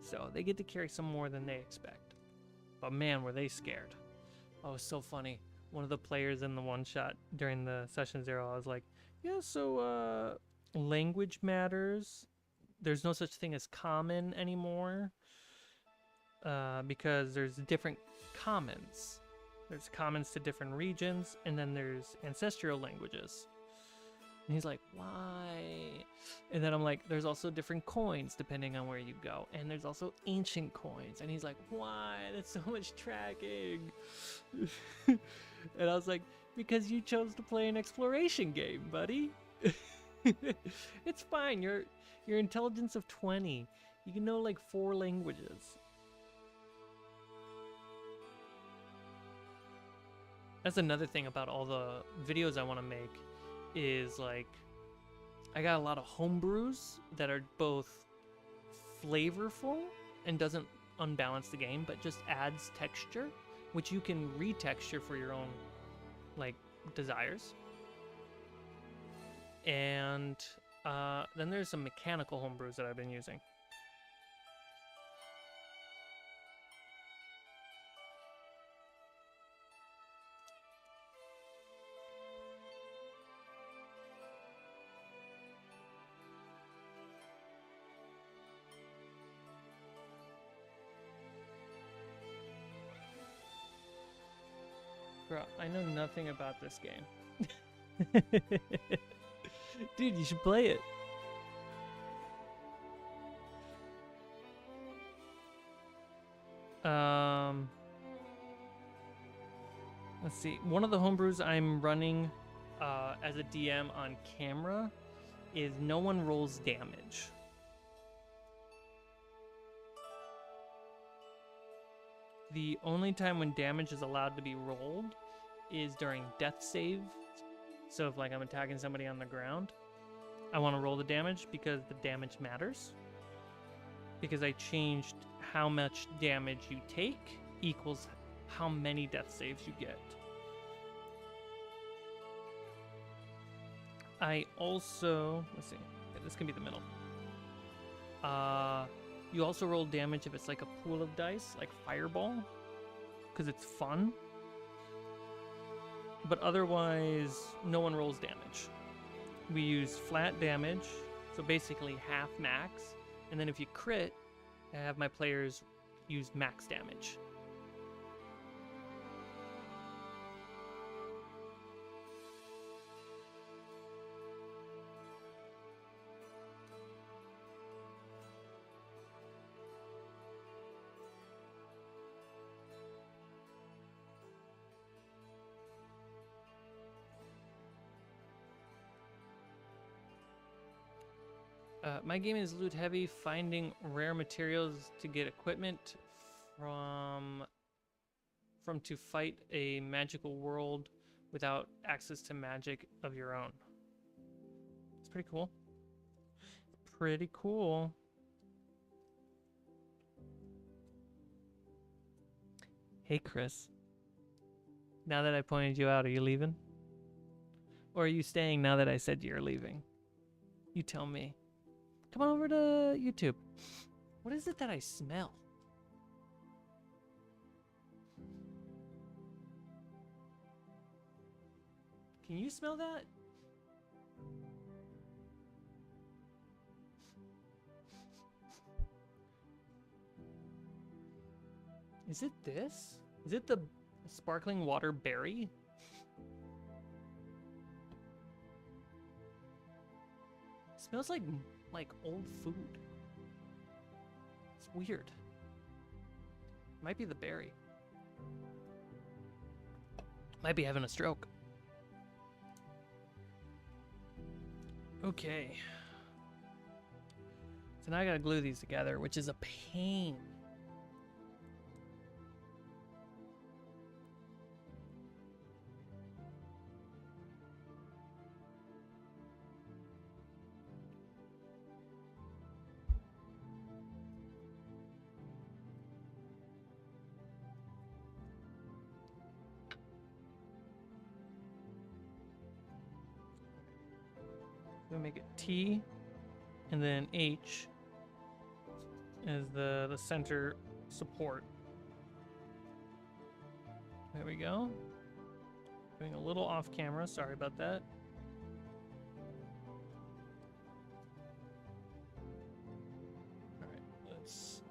so they get to carry some more than they expect. But man, were they scared. Oh, it was so funny. One of the players in the one-shot during the session 0, I was like, yeah, so language matters. There's no such thing as common anymore because there's different commons. There's commons to different regions, and then there's ancestral languages. And he's like, why? And then I'm like, there's also different coins depending on where you go. And there's also ancient coins. And he's like, why? That's so much tracking. And I was like, because you chose to play an exploration game, buddy. It's fine. Your intelligence of 20. You can know like 4 languages. That's another thing about all the videos I want to make is like I got a lot of homebrews that are both flavorful and doesn't unbalance the game, but just adds texture, which you can retexture for your own like desires. And then there's some mechanical homebrews that I've been using. Bro, I know nothing about this game. Dude, you should play it. Let's see. One of the homebrews I'm running as a DM on camera is no one rolls damage. The only time when damage is allowed to be rolled is during death save. So if like I'm attacking somebody on the ground, I want to roll the damage because the damage matters. Because I changed how much damage you take equals how many death saves you get. I also, let's see, okay, this can be the middle. You also roll damage if it's like a pool of dice, like Fireball, because it's fun. But otherwise, no one rolls damage. We use flat damage, so basically half max. And then if you crit, I have my players use max damage. My game is loot heavy, finding rare materials to get equipment from to fight a magical world without access to magic of your own. It's pretty cool. Pretty cool. Hey, Chris. Now that I pointed you out, are you leaving? Or are you staying now that I said you're leaving? You tell me. Come on over to YouTube. What is it that I smell? Can you smell that? Is it this? Is it the sparkling water berry? It smells like old food. It's weird. Might be the berry. Might be having a stroke. Okay. So now I gotta glue these together, which is a pain. make it T, and then H as the center support. There we go. Doing a little off camera, sorry about that. All right, let's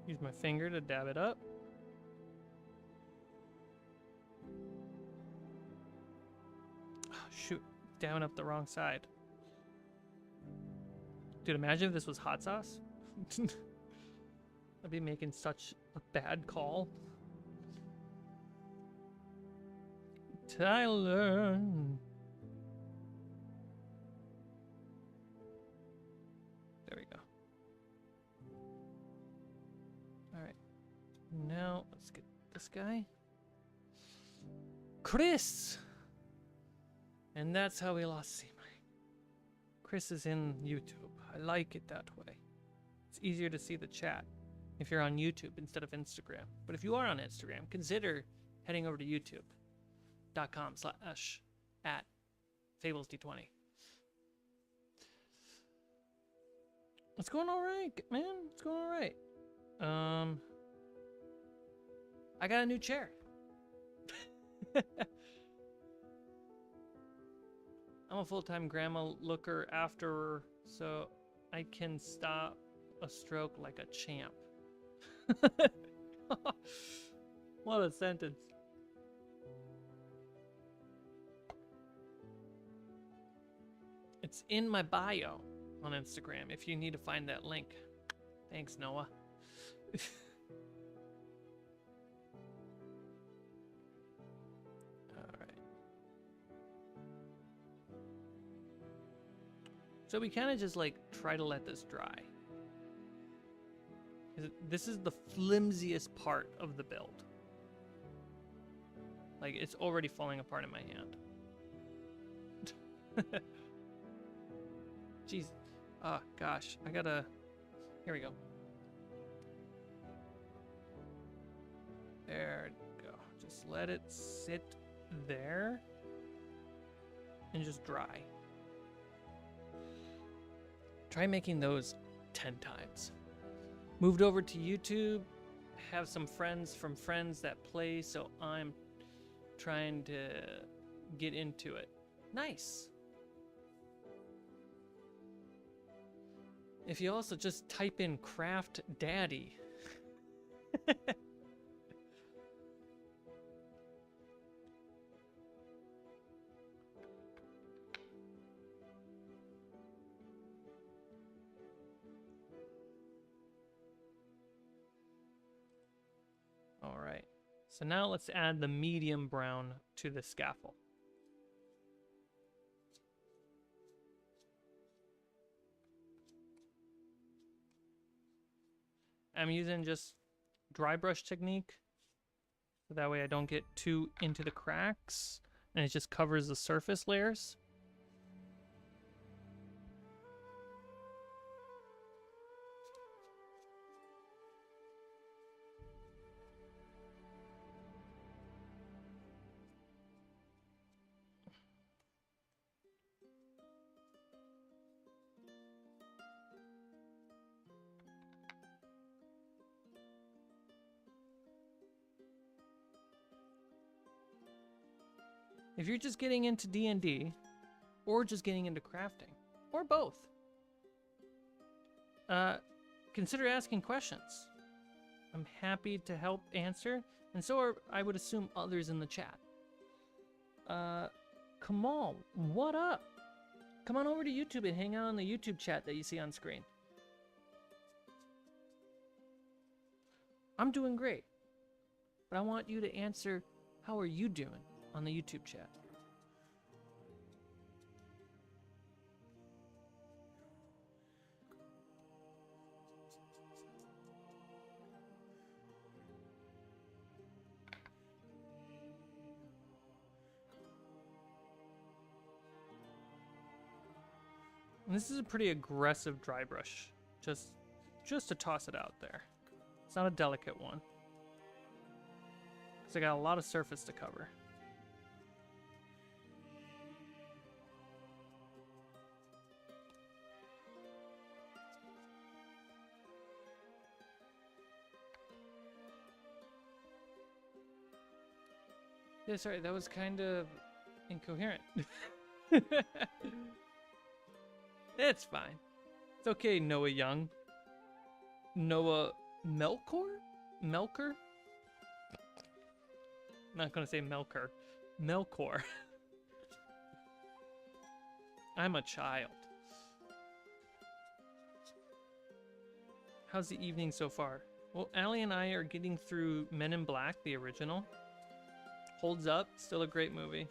use my finger to dab it up. Oh, shoot, dabbing up the wrong side. Dude, imagine if this was hot sauce. I'd be making such a bad call. Tyler. There we go. All right. Now let's get this guy. Chris! And that's how we lost Cmike. Chris is in YouTube. I like it that way. It's easier to see the chat if you're on YouTube instead of Instagram. But if you are on Instagram, consider heading over to youtube.com/@FablesD20. It's going all right, man. It's going all right. I got a new chair. I'm a full-time grandma looker after, so I can stop a stroke like a champ. What a sentence. It's in my bio on Instagram if you need to find that link. Thanks, Noah. So we kind of just like try to let this dry. This is the flimsiest part of the build. Like it's already falling apart in my hand. Jeez. Oh gosh, I gotta, here we go. There we go. Just let it sit there and just dry. Try making those 10 times. Moved over to YouTube, have some friends from friends that play, so I'm trying to get into it. Nice. If you also just type in Craft Daddy. All right, so now let's add the medium brown to the scaffold. I'm using just dry brush technique, so that way I don't get too into the cracks, and it just covers the surface layers. If you're just getting into D&D, or just getting into crafting, or both, consider asking questions. I'm happy to help answer, and so are, I would assume, others in the chat. Kamal, what up? Come on over to YouTube and hang out on the YouTube chat that you see on screen. I'm doing great, but I want you to answer, how are you doing on the YouTube chat? And this is a pretty aggressive dry brush, just to toss it out there. It's not a delicate one, because I got a lot of surface to cover. Yeah, sorry, that was kind of incoherent. It's fine. It's okay, Noah Young. Noah Melkor? Melker? Not gonna say Melker. Melkor. I'm a child. How's the evening so far? Well, Allie and I are getting through Men in Black, the original. Holds up, still a great movie.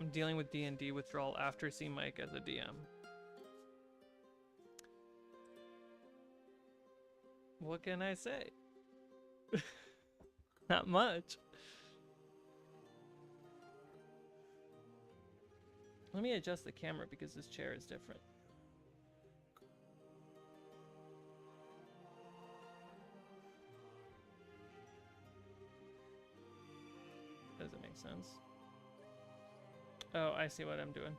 I'm dealing with D&D withdrawal after Cmike as a DM. What can I say? Not much. Let me adjust the camera because this chair is different. Does it make sense? Oh, I see what I'm doing.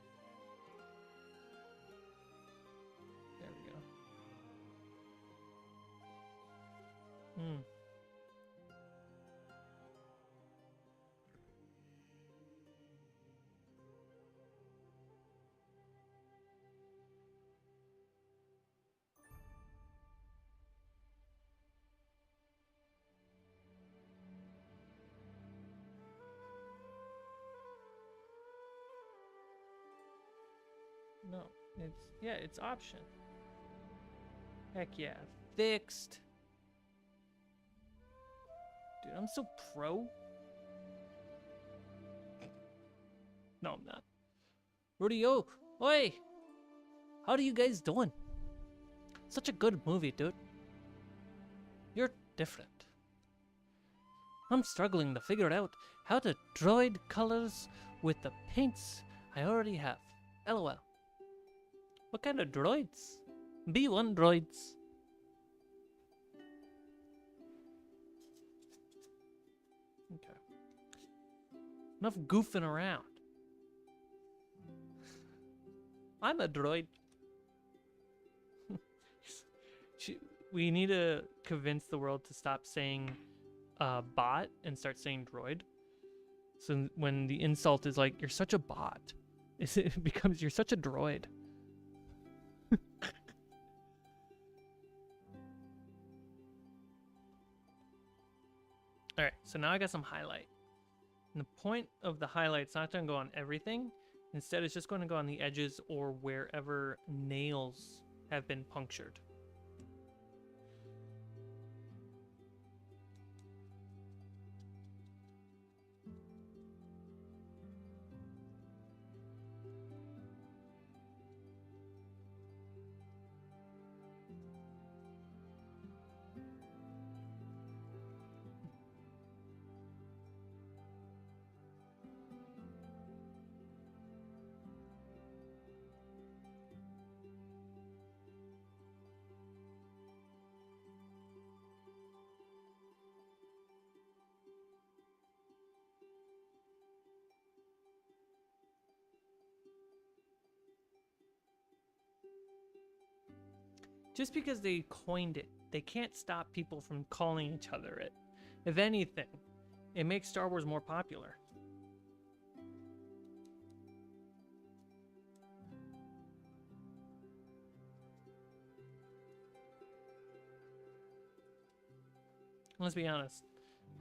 There we go. No, it's option. Heck yeah, fixed. Dude, I'm so pro. No, I'm not. Rudy, oh, oi! How are you guys doing? Such a good movie, dude. You're different. I'm struggling to figure out how to droid colors with the paints I already have. LOL. What kind of droids? B1 droids. Okay. Enough goofing around. I'm a droid. We need to convince the world to stop saying bot and start saying droid. So when the insult is like, you're such a bot, it becomes, you're such a droid. All right, so now I got some highlight. And the point of the highlight's not going to go on everything. Instead, it's just going to go on the edges or wherever nails have been punctured. Just because they coined it, they can't stop people from calling each other it. If anything, it makes Star Wars more popular. Let's be honest.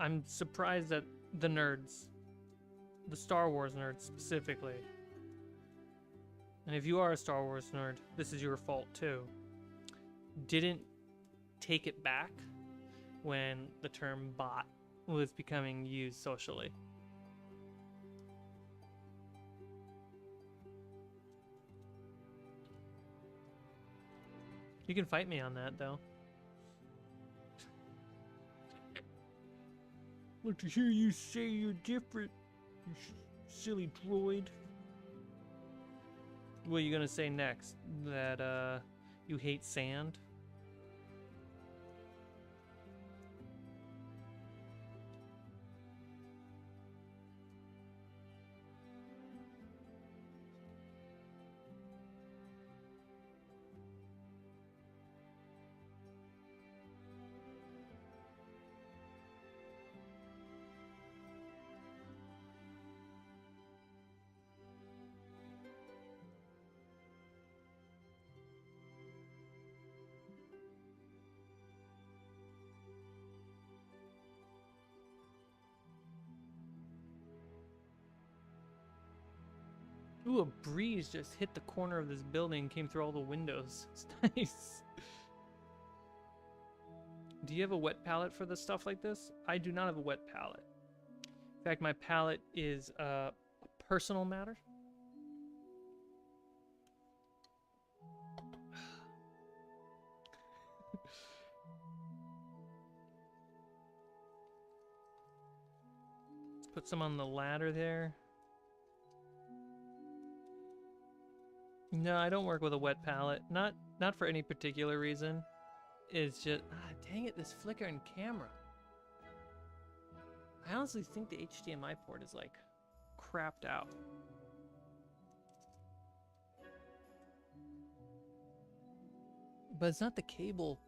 I'm surprised that the nerds, the Star Wars nerds specifically, and if you are a Star Wars nerd, this is your fault too, didn't take it back when the term bot was becoming used socially. You can fight me on that, though. Like to hear you say you're different, you silly droid. What are you gonna say next? That, you hate sand? Ooh, a breeze just hit the corner of this building and came through all the windows. It's nice. Do you have a wet palette for the stuff like this? I do not have a wet palette. In fact, my palette is a personal matter. Let's put some on the ladder there. No, I don't work with a wet palette. Not for any particular reason. It's just, dang it, this flickering camera. I honestly think the HDMI port is like crapped out. But it's not the cable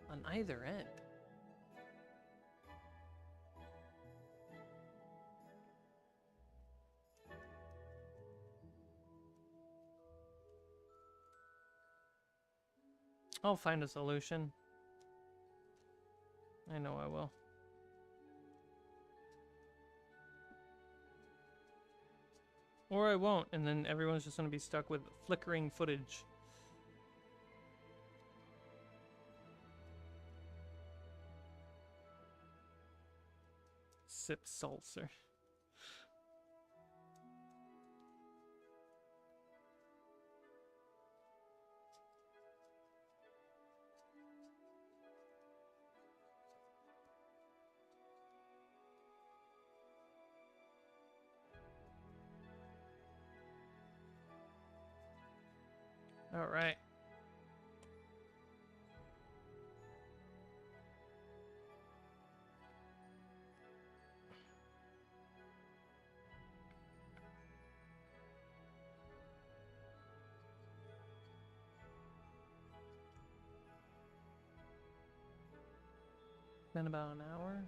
on either end. I'll find a solution. I know I will. Or I won't, and then everyone's just going to be stuck with flickering footage. Sip seltzer. All right. Been about an hour.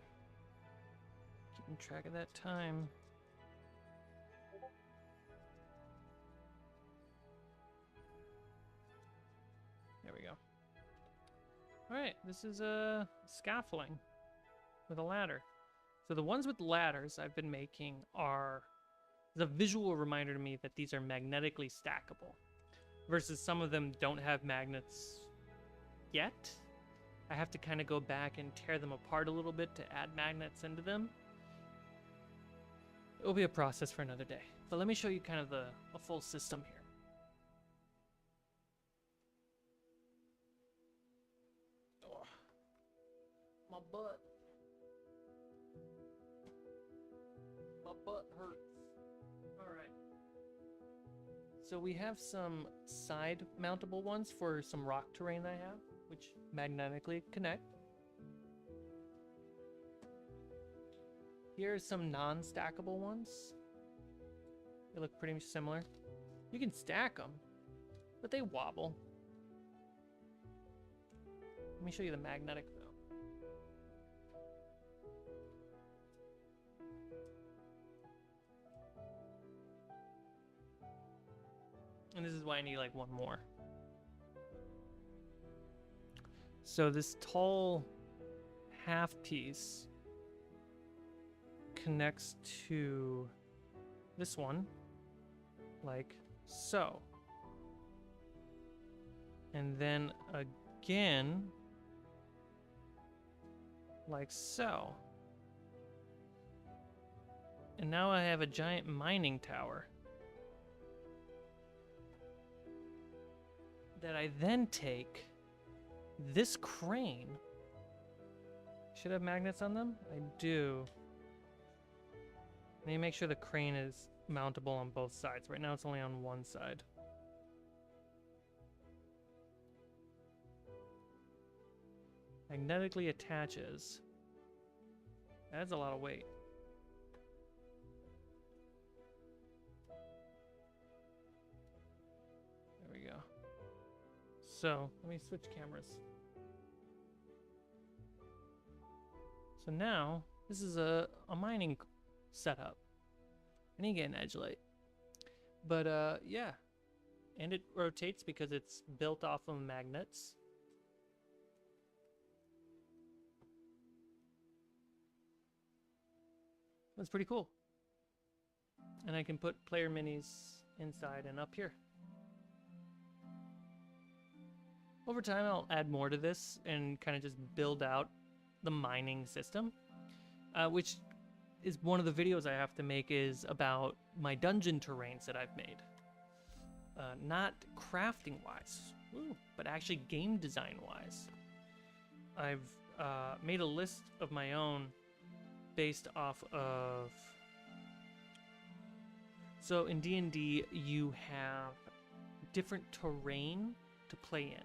Keeping track of that time. There we go. Alright, this is a scaffolding with a ladder. So the ones with ladders I've been making are a visual reminder to me that these are magnetically stackable, versus some of them don't have magnets yet. I have to kind of go back and tear them apart a little bit to add magnets into them. It will be a process for another day. But let me show you kind of a full system here. Oh, my butt. My butt hurts. All right. So we have some side mountable ones for some rock terrain I have, which magnetically connect. Here are some non-stackable ones. They look pretty similar. You can stack them, but they wobble. Let me show you the magnetic though. And this is why I need like one more. So this tall half piece connects to this one like so. And then again like so. And now I have a giant mining tower that I then take this crane. Should have magnets on them? I do. I need to make sure the crane is mountable on both sides. Right now it's only on one side. Magnetically attaches. That's a lot of weight. There we go. So, let me switch cameras. So now, this is a mining setup. I need to get an edge light. But, yeah. And it rotates because it's built off of magnets. That's pretty cool. And I can put player minis inside and up here. Over time, I'll add more to this and kind of just build out the mining system, which is one of the videos I have to make is about my dungeon terrains that I've made. Not crafting-wise, but actually game design-wise. I've made a list of my own based off of... So in D&D, you have different terrain to play in,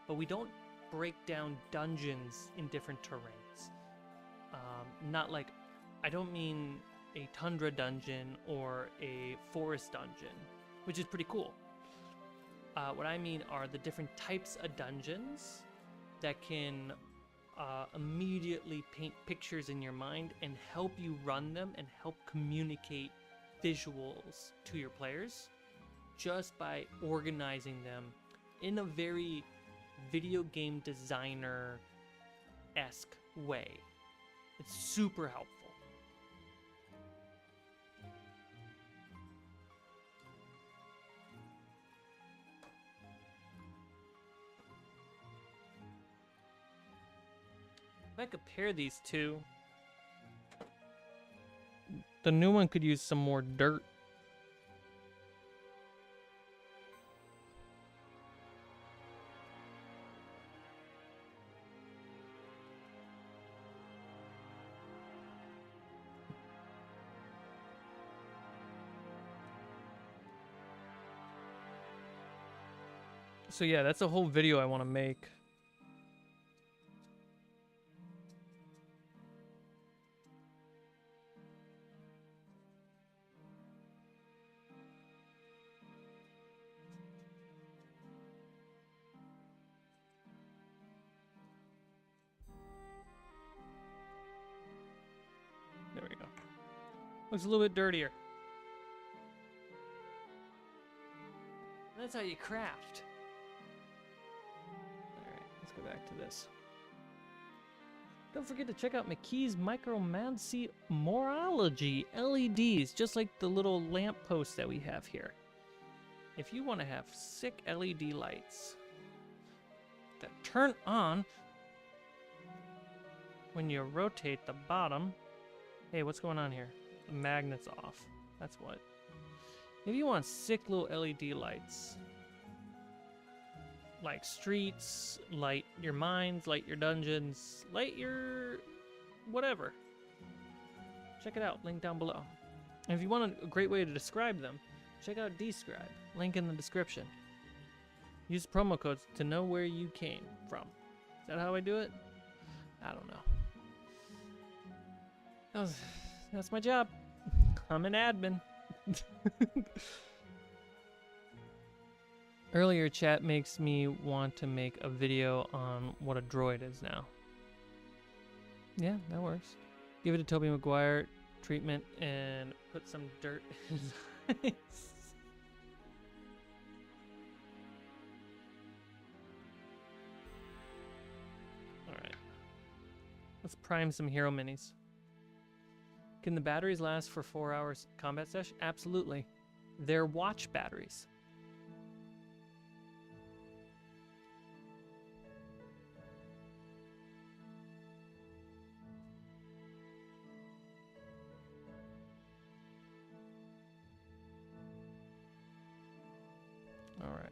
but we don't break down dungeons in different terrains. Not like, I don't mean a tundra dungeon or a forest dungeon, which is pretty cool. What I mean are the different types of dungeons that can immediately paint pictures in your mind and help you run them and help communicate visuals to your players just by organizing them in a very video game designer-esque way. It's super helpful. If I compare these two, the new one could use some more dirt. So yeah, that's a whole video I want to make. There we go. Looks a little bit dirtier. That's how you craft. Alright, let's go back to this. Don't forget to check out MCKEE's Micromancy MOROLOGY LEDs, just like the little lamp posts that we have here. If you want to have sick LED lights that turn on when you rotate the bottom. Hey, what's going on here? The magnet's off. That's what. If you want sick little LED lights, like streets, light your mines, light your dungeons, light your whatever, check it out. Link down below. And if you want a great way to describe them, check out Dscryb. Link in the description. Use promo codes to know where you came from. Is that how I do it? I don't know. That's my job. I'm an admin. Earlier chat makes me want to make a video on what a droid is now. Yeah, that works. Give it a Tobey Maguire treatment and put some dirt in his eyes. Alright. Let's prime some hero minis. Can the batteries last for 4 hours combat sesh? Absolutely. They're watch batteries. All right.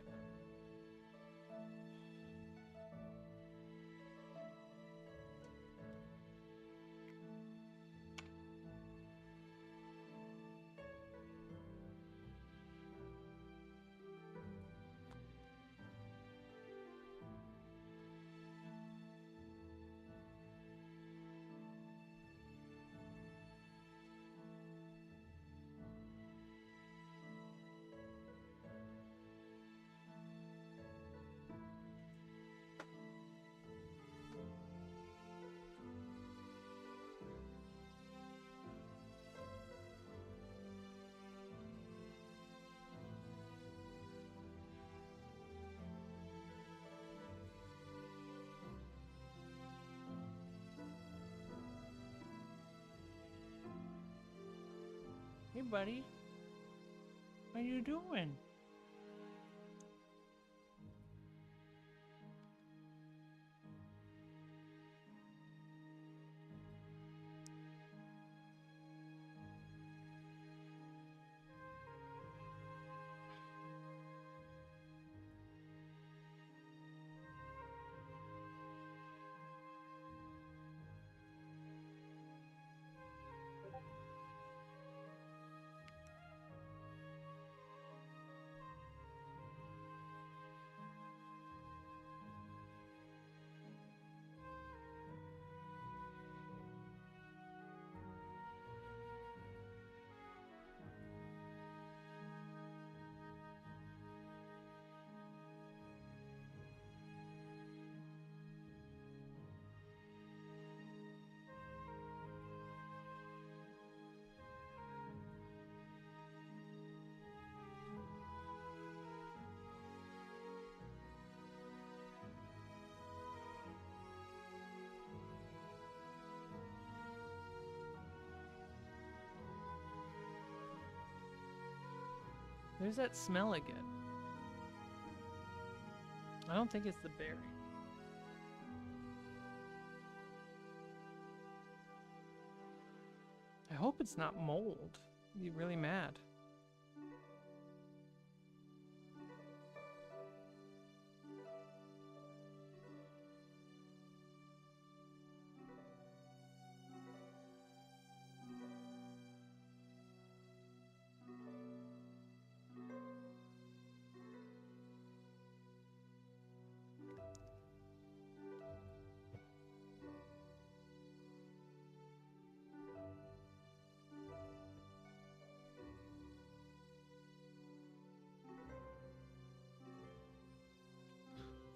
Hey, buddy. What are you doing? There's that smell again. I don't think it's the berry. I hope it's not mold. I'd be really mad.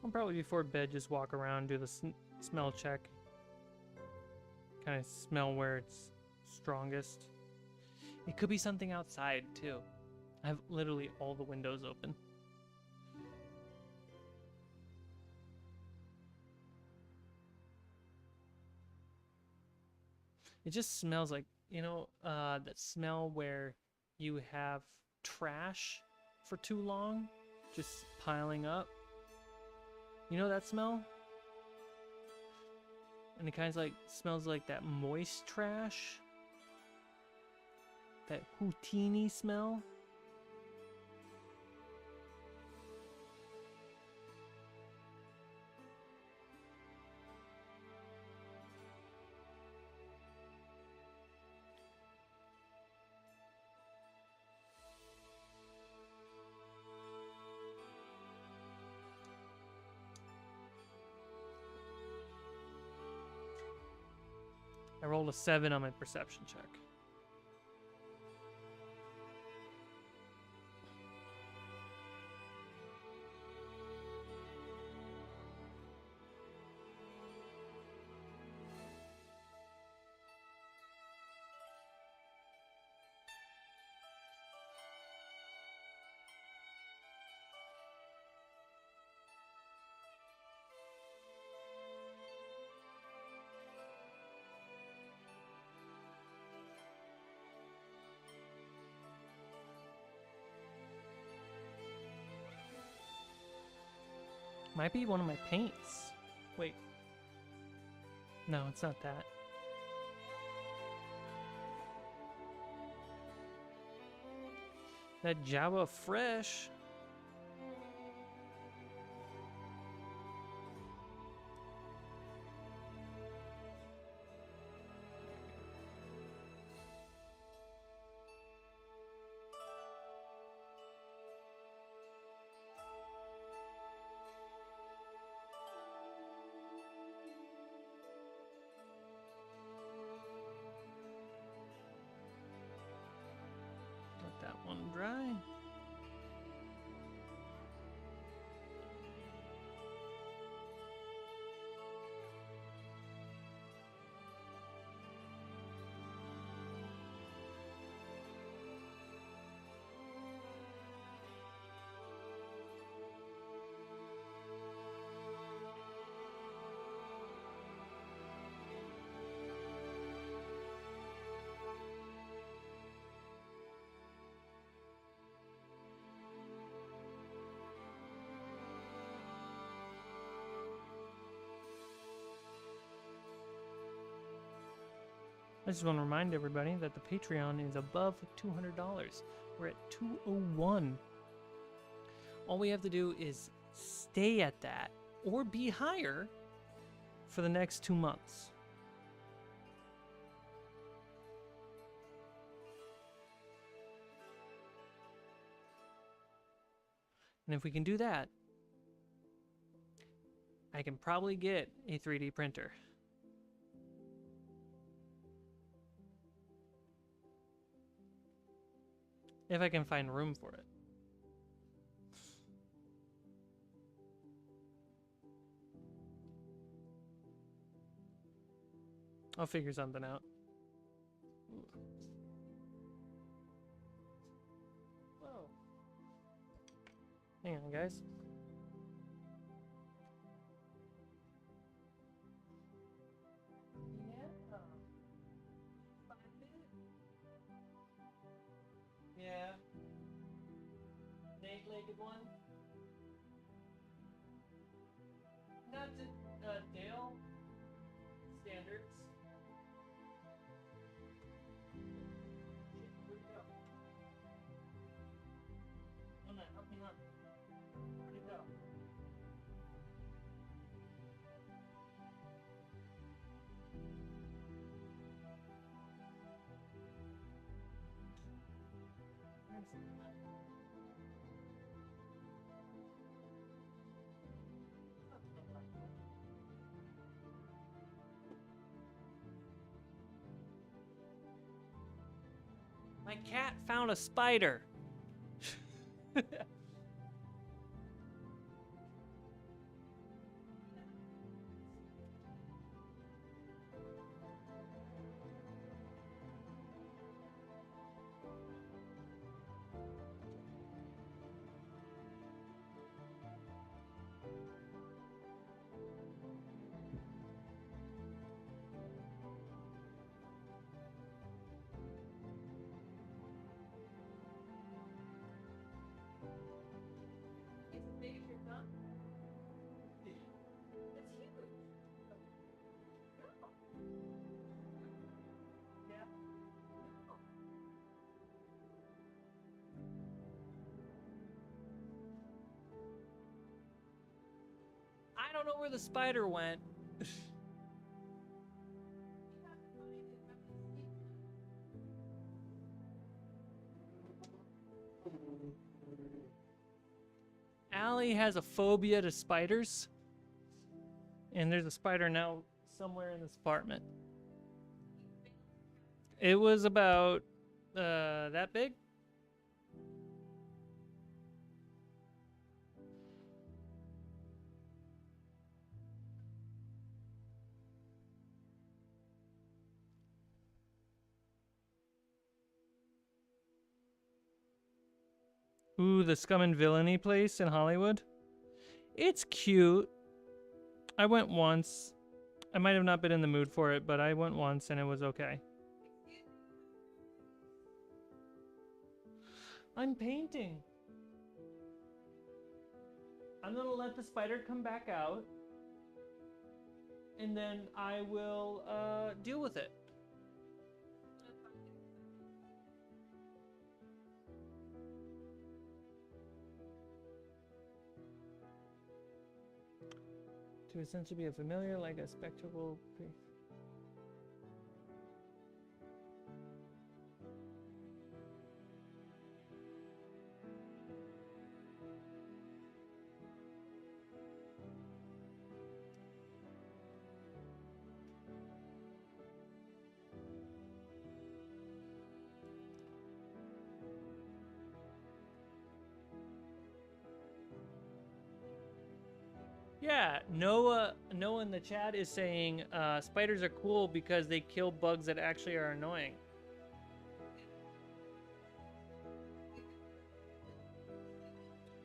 I'll probably before bed just walk around, do the smell check. Kind of smell where it's strongest. It could be something outside too. I have literally all the windows open. It just smells like, you know, that smell where you have trash for too long, just piling up. You know that smell? And it kind of like smells like that moist trash. That houtini smell. I rolled a 7 on my perception check. Might be one of my paints. Wait. No, it's not that. That Java Fresh. Let that one dry. I just want to remind everybody that the Patreon is above $200. We're at 201. All we have to do is stay at that or be higher for the next 2 months. And if we can do that, I can probably get a 3D printer. If I can find room for it. I'll figure something out. Whoa. Hang on, guys. Yeah. An 8-legged one. Not to Dale standards. Shit, where'd it go? Oh no, help me up. Where'd it go? My cat found a spider. I don't know where the spider went. Allie has a phobia to spiders. And there's a spider now somewhere in this apartment. It was about that big. Ooh, the Scum and Villainy place in Hollywood. It's cute. I went once. I might have not been in the mood for it, but I went once and it was okay. I'm painting. I'm gonna let the spider come back out and then I will deal with it. To essentially be a familiar, like a spectacle. Yeah, Noah in the chat is saying spiders are cool because they kill bugs that actually are annoying.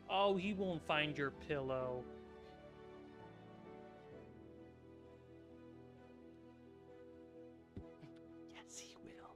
Oh, he won't find your pillow. Yes, he will.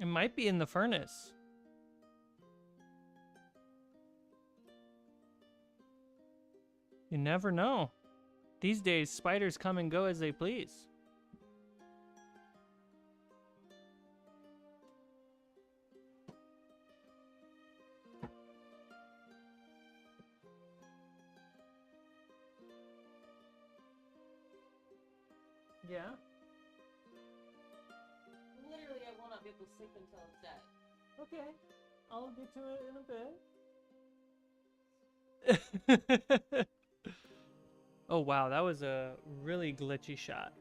It might be in the furnace. You never know. These days, spiders come and go as they please. Yeah? Literally, I will not be able to sleep until it's dead. Okay. I'll get to it in a bit. Oh, wow. That was a really glitchy shot.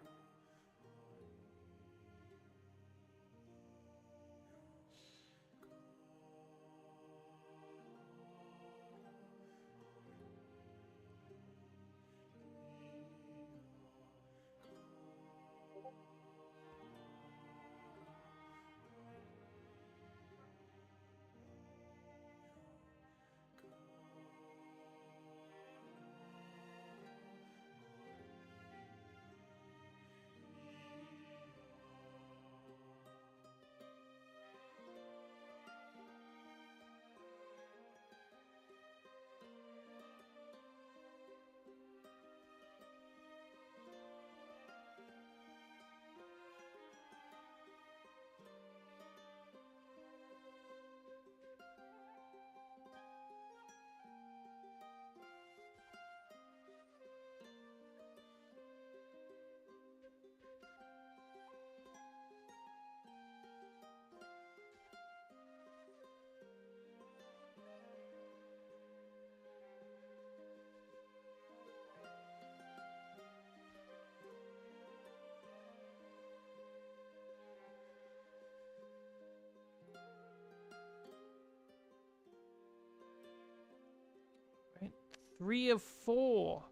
Right. 3 of 4.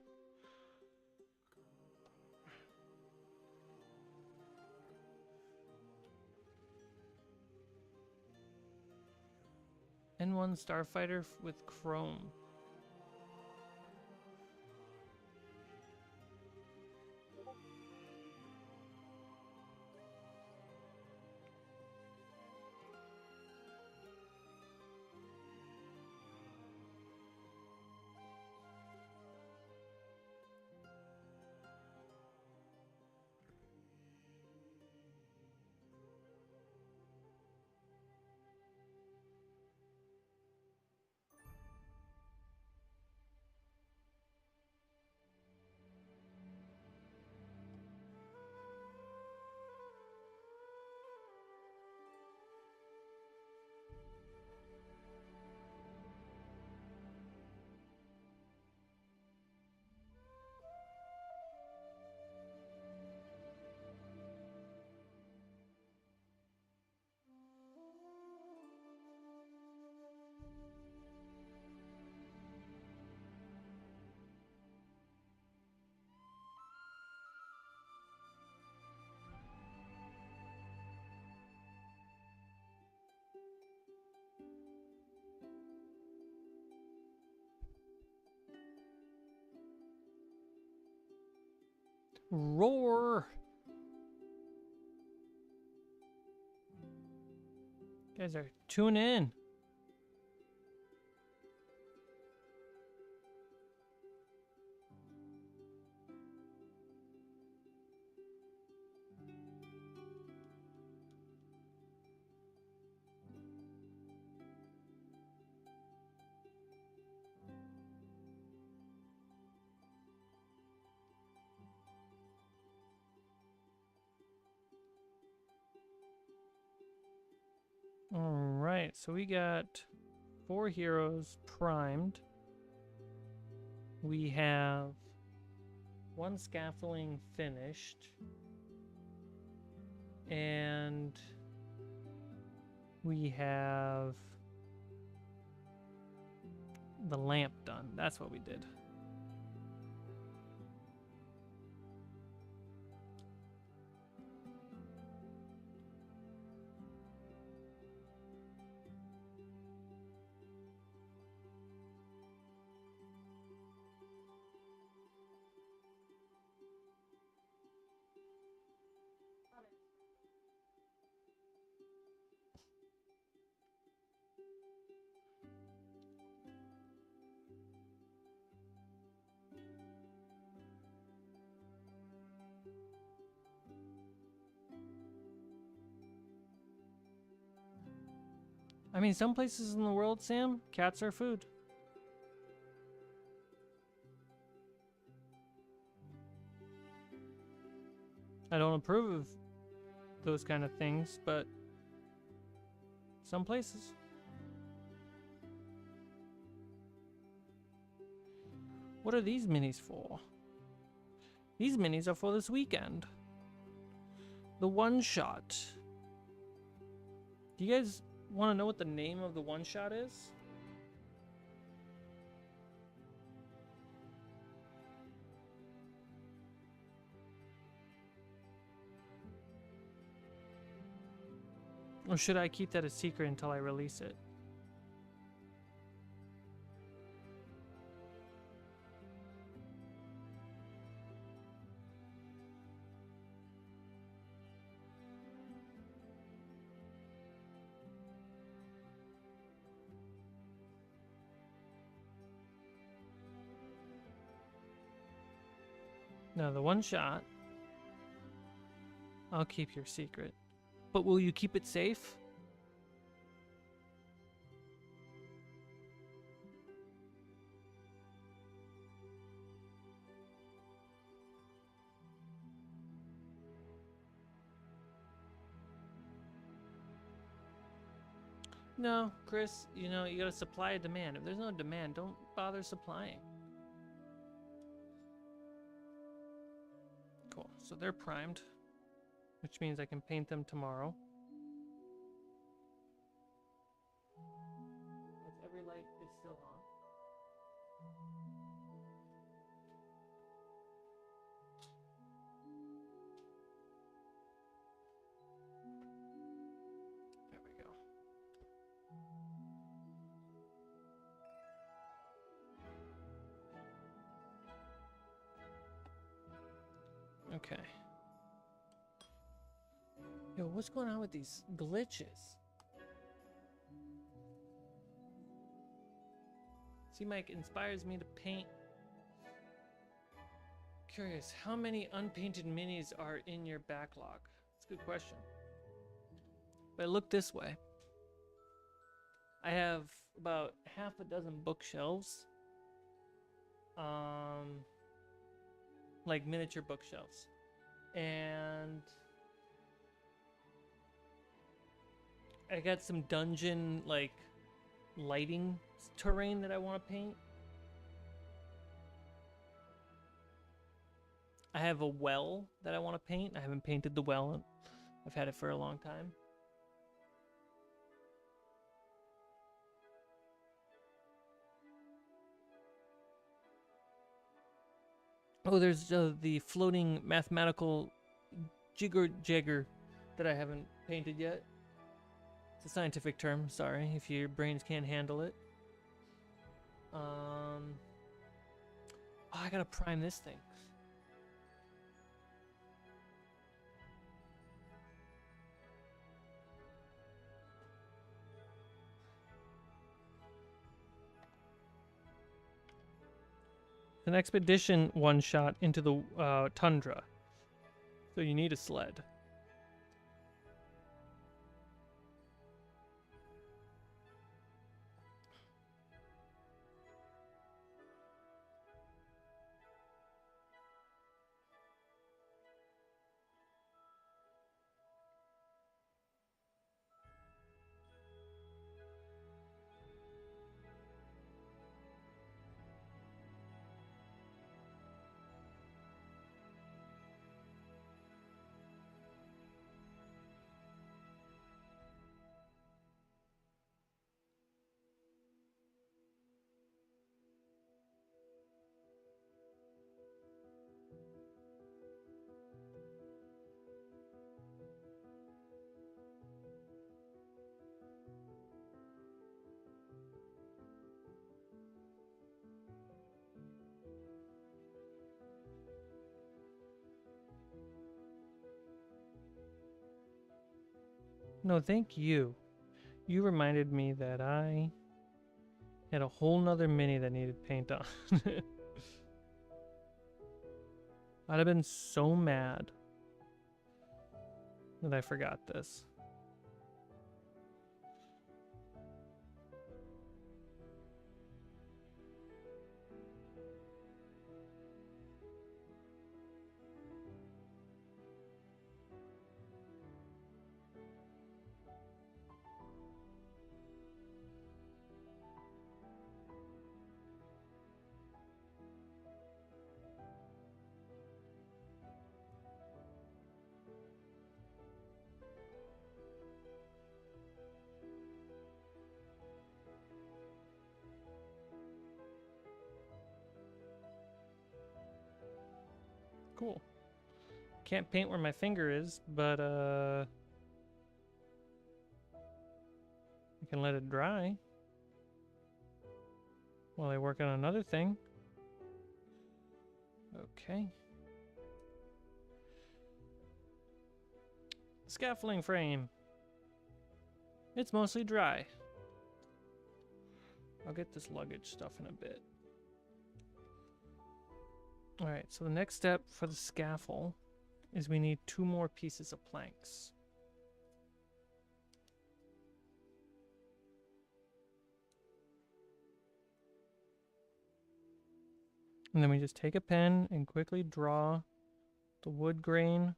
N1 Starfighter with Chrome. Roar! You guys are tuning in. All right, so we got 4 heroes primed. We have 1 scaffolding finished. And we have the lamp done. That's what we did. I mean, some places in the world, Sam, cats are food. I don't approve of those kind of things, but some places. What are these minis for? These minis are for this weekend. The one shot. Do you guys want to know what the name of the one shot is? Or should I keep that a secret until I release it? No, the one shot. I'll keep your secret. But will you keep it safe? No, Chris, you know, you gotta supply a demand. If there's no demand, don't bother supplying. Cool, so they're primed, which means I can paint them tomorrow. If every light is still on. There we go. Okay. Yo, what's going on with these glitches? Cmike inspires me to paint. Curious, how many unpainted minis are in your backlog? That's a good question. But I look this way. I have about half a dozen bookshelves. Like miniature bookshelves. And I got some dungeon like lighting terrain that I want to paint. I have a well that I want to paint. I haven't painted the well. I've had it for a long time. Oh, there's the floating mathematical jigger that I haven't painted yet. It's a scientific term, sorry, if your brains can't handle it. Oh, I gotta prime this thing. An expedition one-shot into the tundra. So you need a sled. No, thank you. You reminded me that I had a whole nother mini that needed paint on. I'd have been so mad that I forgot this. Cool. Can't paint where my finger is, but I can let it dry while I work on another thing. Okay. Scaffolding frame. It's mostly dry. I'll get this luggage stuff in a bit. Alright, so the next step for the scaffold is we need 2 more pieces of planks. And then we just take a pen and quickly draw the wood grain.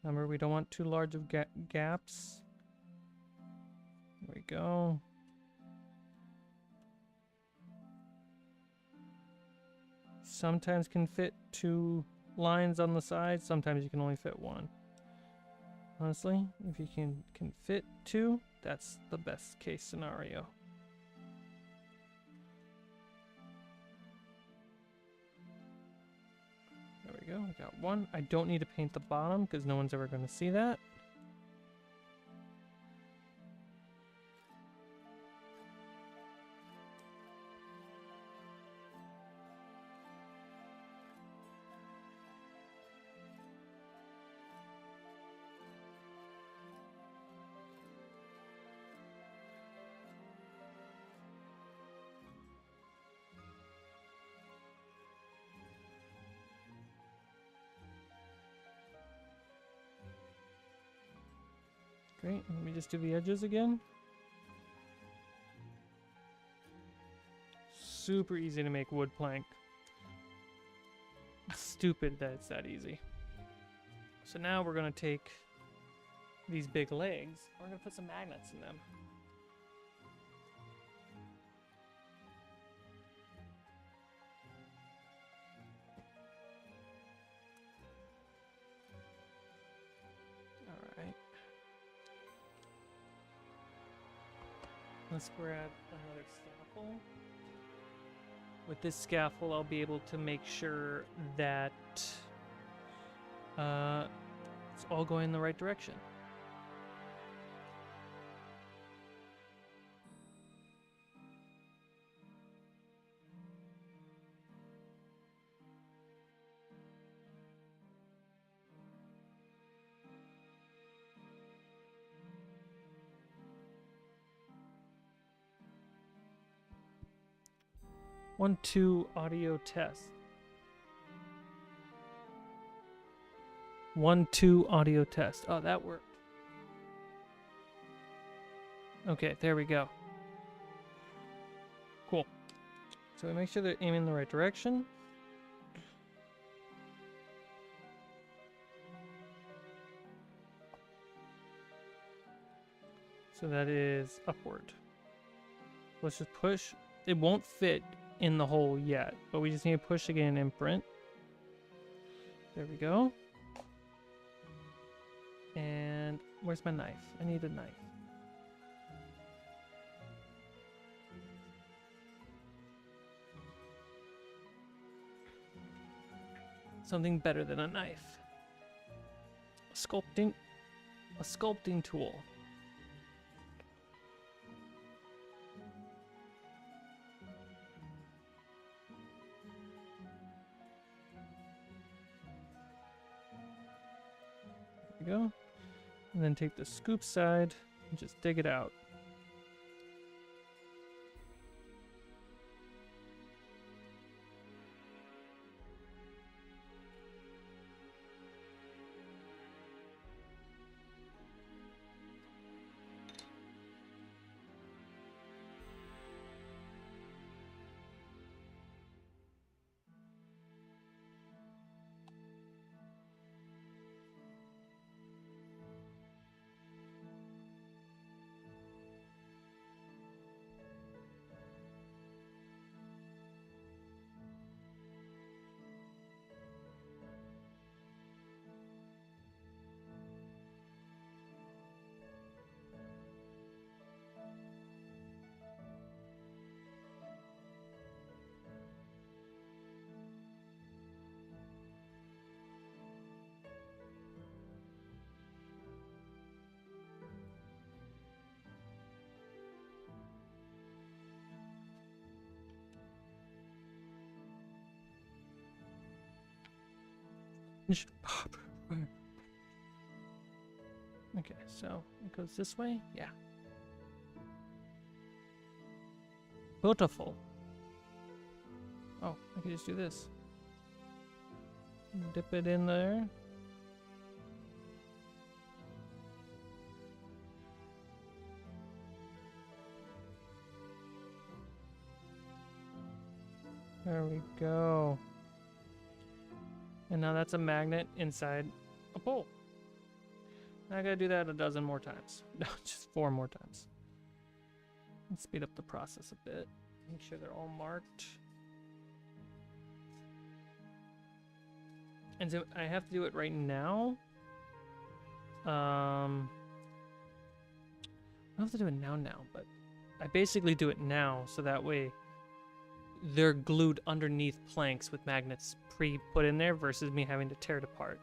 Remember, we don't want too large of gaps. There we go. Sometimes can fit 2 lines on the side. Sometimes you can only fit 1. Honestly, if you can fit 2, that's the best case scenario. There we go. I got 1. I don't need to paint the bottom because no one's ever going to see that. Great, let me just do the edges again. Super easy to make wood plank. It's stupid that it's that easy. So now we're gonna take these big legs, we're gonna put some magnets in them. Let's grab another scaffold. With this scaffold, I'll be able to make sure that it's all going in the right direction. One, 2 audio test. 1, 2 audio test. Oh, that worked. Okay, there we go. Cool. So we make sure they're aiming in the right direction. So that is upward. Let's just push. It won't fit in the hole yet, but we just need to push again and print. There we go. And where's my knife? I need a knife. Something better than a knife. A sculpting tool. Go, and then take the scoop side and just dig it out. Okay, so it goes this way? Yeah. Beautiful. Oh, I can just do this. Dip it in there. There we go. And now that's a magnet inside a pole. I gotta do that a dozen more times. No, just 4 more times. Let's speed up the process a bit. Make sure they're all marked. And so I have to do it right now. I don't have to do it now, but I basically do it now so that way they're glued underneath planks with magnets pre-put in there versus me having to tear it apart.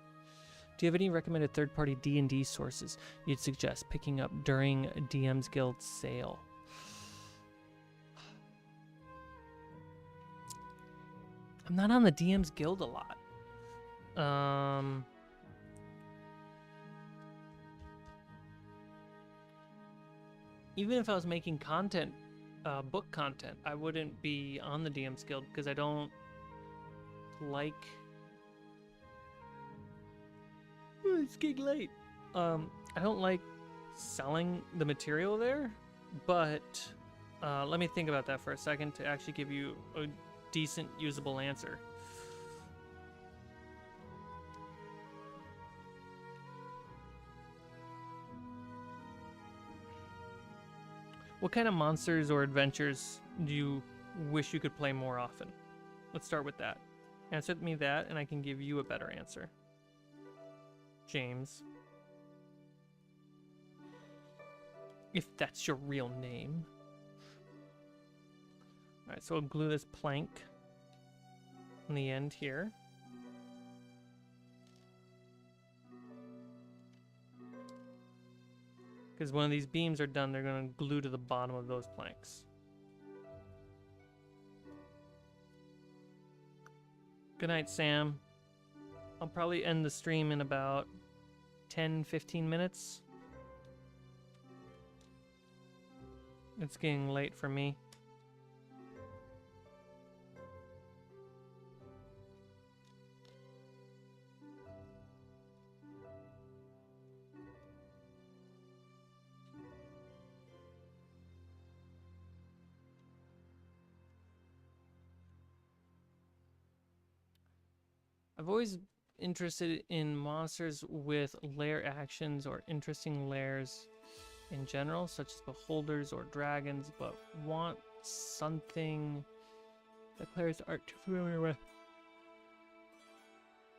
Do you have any recommended third-party D&D sources you'd suggest picking up during a DM's Guild sale? I'm not on the DM's Guild a lot. Even if I was making content, book content, I wouldn't be on the DM's Guild because I don't like... Oh, it's getting late. I don't like selling the material there, but let me think about that for a second to actually give you a decent, usable answer. What kind of monsters or adventures do you wish you could play more often? Let's start with that. Answer me that, and I can give you a better answer. James. If that's your real name. Alright, so I'll glue this plank on the end here. Because when these beams are done, they're going to glue to the bottom of those planks. Good night, Sam. I'll probably end the stream in about 10-15 minutes. It's getting late for me. I've always interested in monsters with lair actions or interesting lairs in general, such as beholders or dragons, but want something that players aren't too familiar with.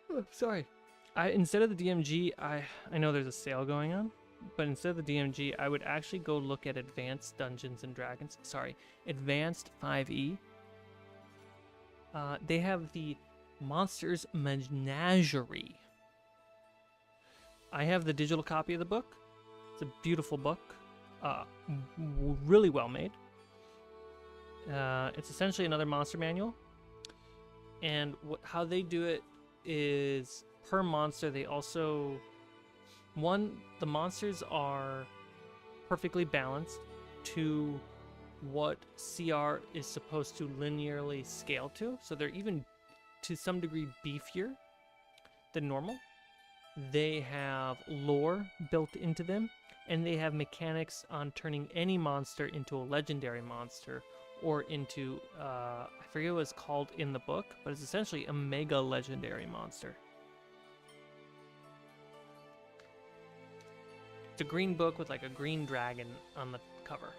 Oh, sorry. Instead of the DMG, I know there's a sale going on, but instead of the DMG, I would actually go look at Advanced Dungeons and Dragons. Sorry, Advanced 5e. They have the Monsters Menagerie. I have the digital copy of the book. It's a beautiful book, really well made. It's essentially another monster manual, and how they do it is per monster. They also, the monsters are perfectly balanced to what CR is supposed to linearly scale to, so they're even to some degree beefier than normal. They have lore built into them, and they have mechanics on turning any monster into a legendary monster or into, I forget what it's called in the book, but it's essentially a mega legendary monster. It's a green book with like a green dragon on the cover.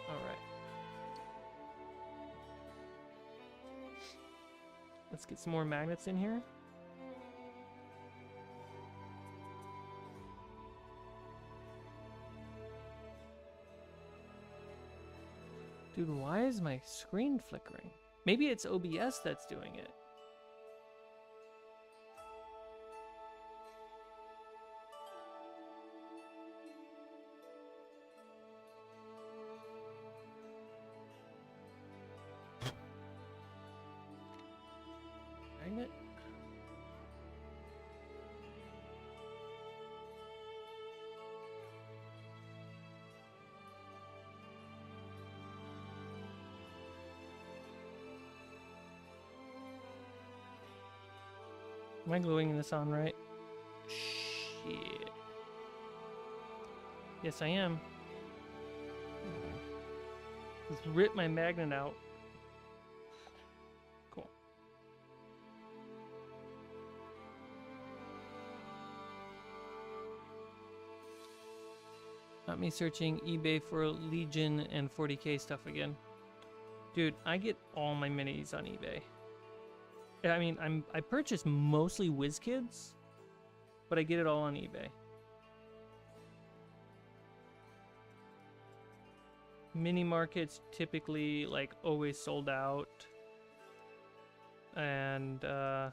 Alright. Let's get some more magnets in here. Dude, why is my screen flickering? Maybe it's OBS that's doing it. Am I gluing this on right? Shit. Yes, I am. Just rip my magnet out. Cool. Not me searching eBay for Legion and 40k stuff again. Dude, I get all my minis on eBay. I mean, I purchase mostly WizKids, but I get it all on eBay. Mini markets typically like always sold out, and I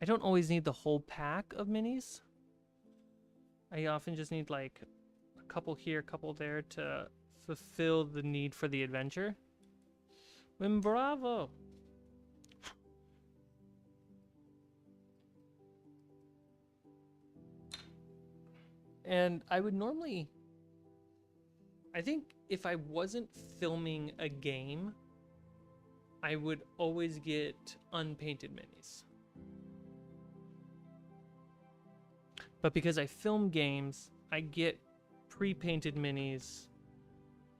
don't always need the whole pack of minis. I often just need like a couple here, a couple there to fulfill the need for the adventure. Wim bravo! And I would normally, I think if I wasn't filming a game, I would always get unpainted minis. But because I film games, I get pre-painted minis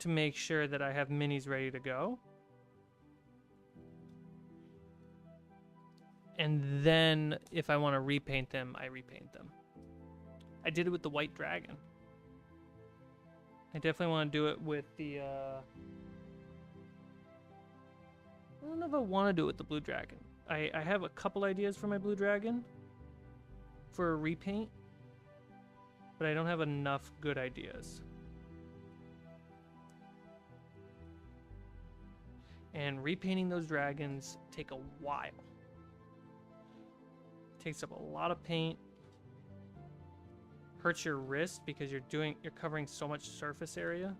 to make sure that I have minis ready to go. And then if I want to repaint them, I repaint them. I did it with the White Dragon. I definitely want to do it with the, I don't know if I want to do it with the Blue Dragon. I have a couple ideas for my Blue Dragon for a repaint, but I don't have enough good ideas. And repainting those dragons take a while. It takes up a lot of paint. Hurts your wrist because you're covering so much surface area.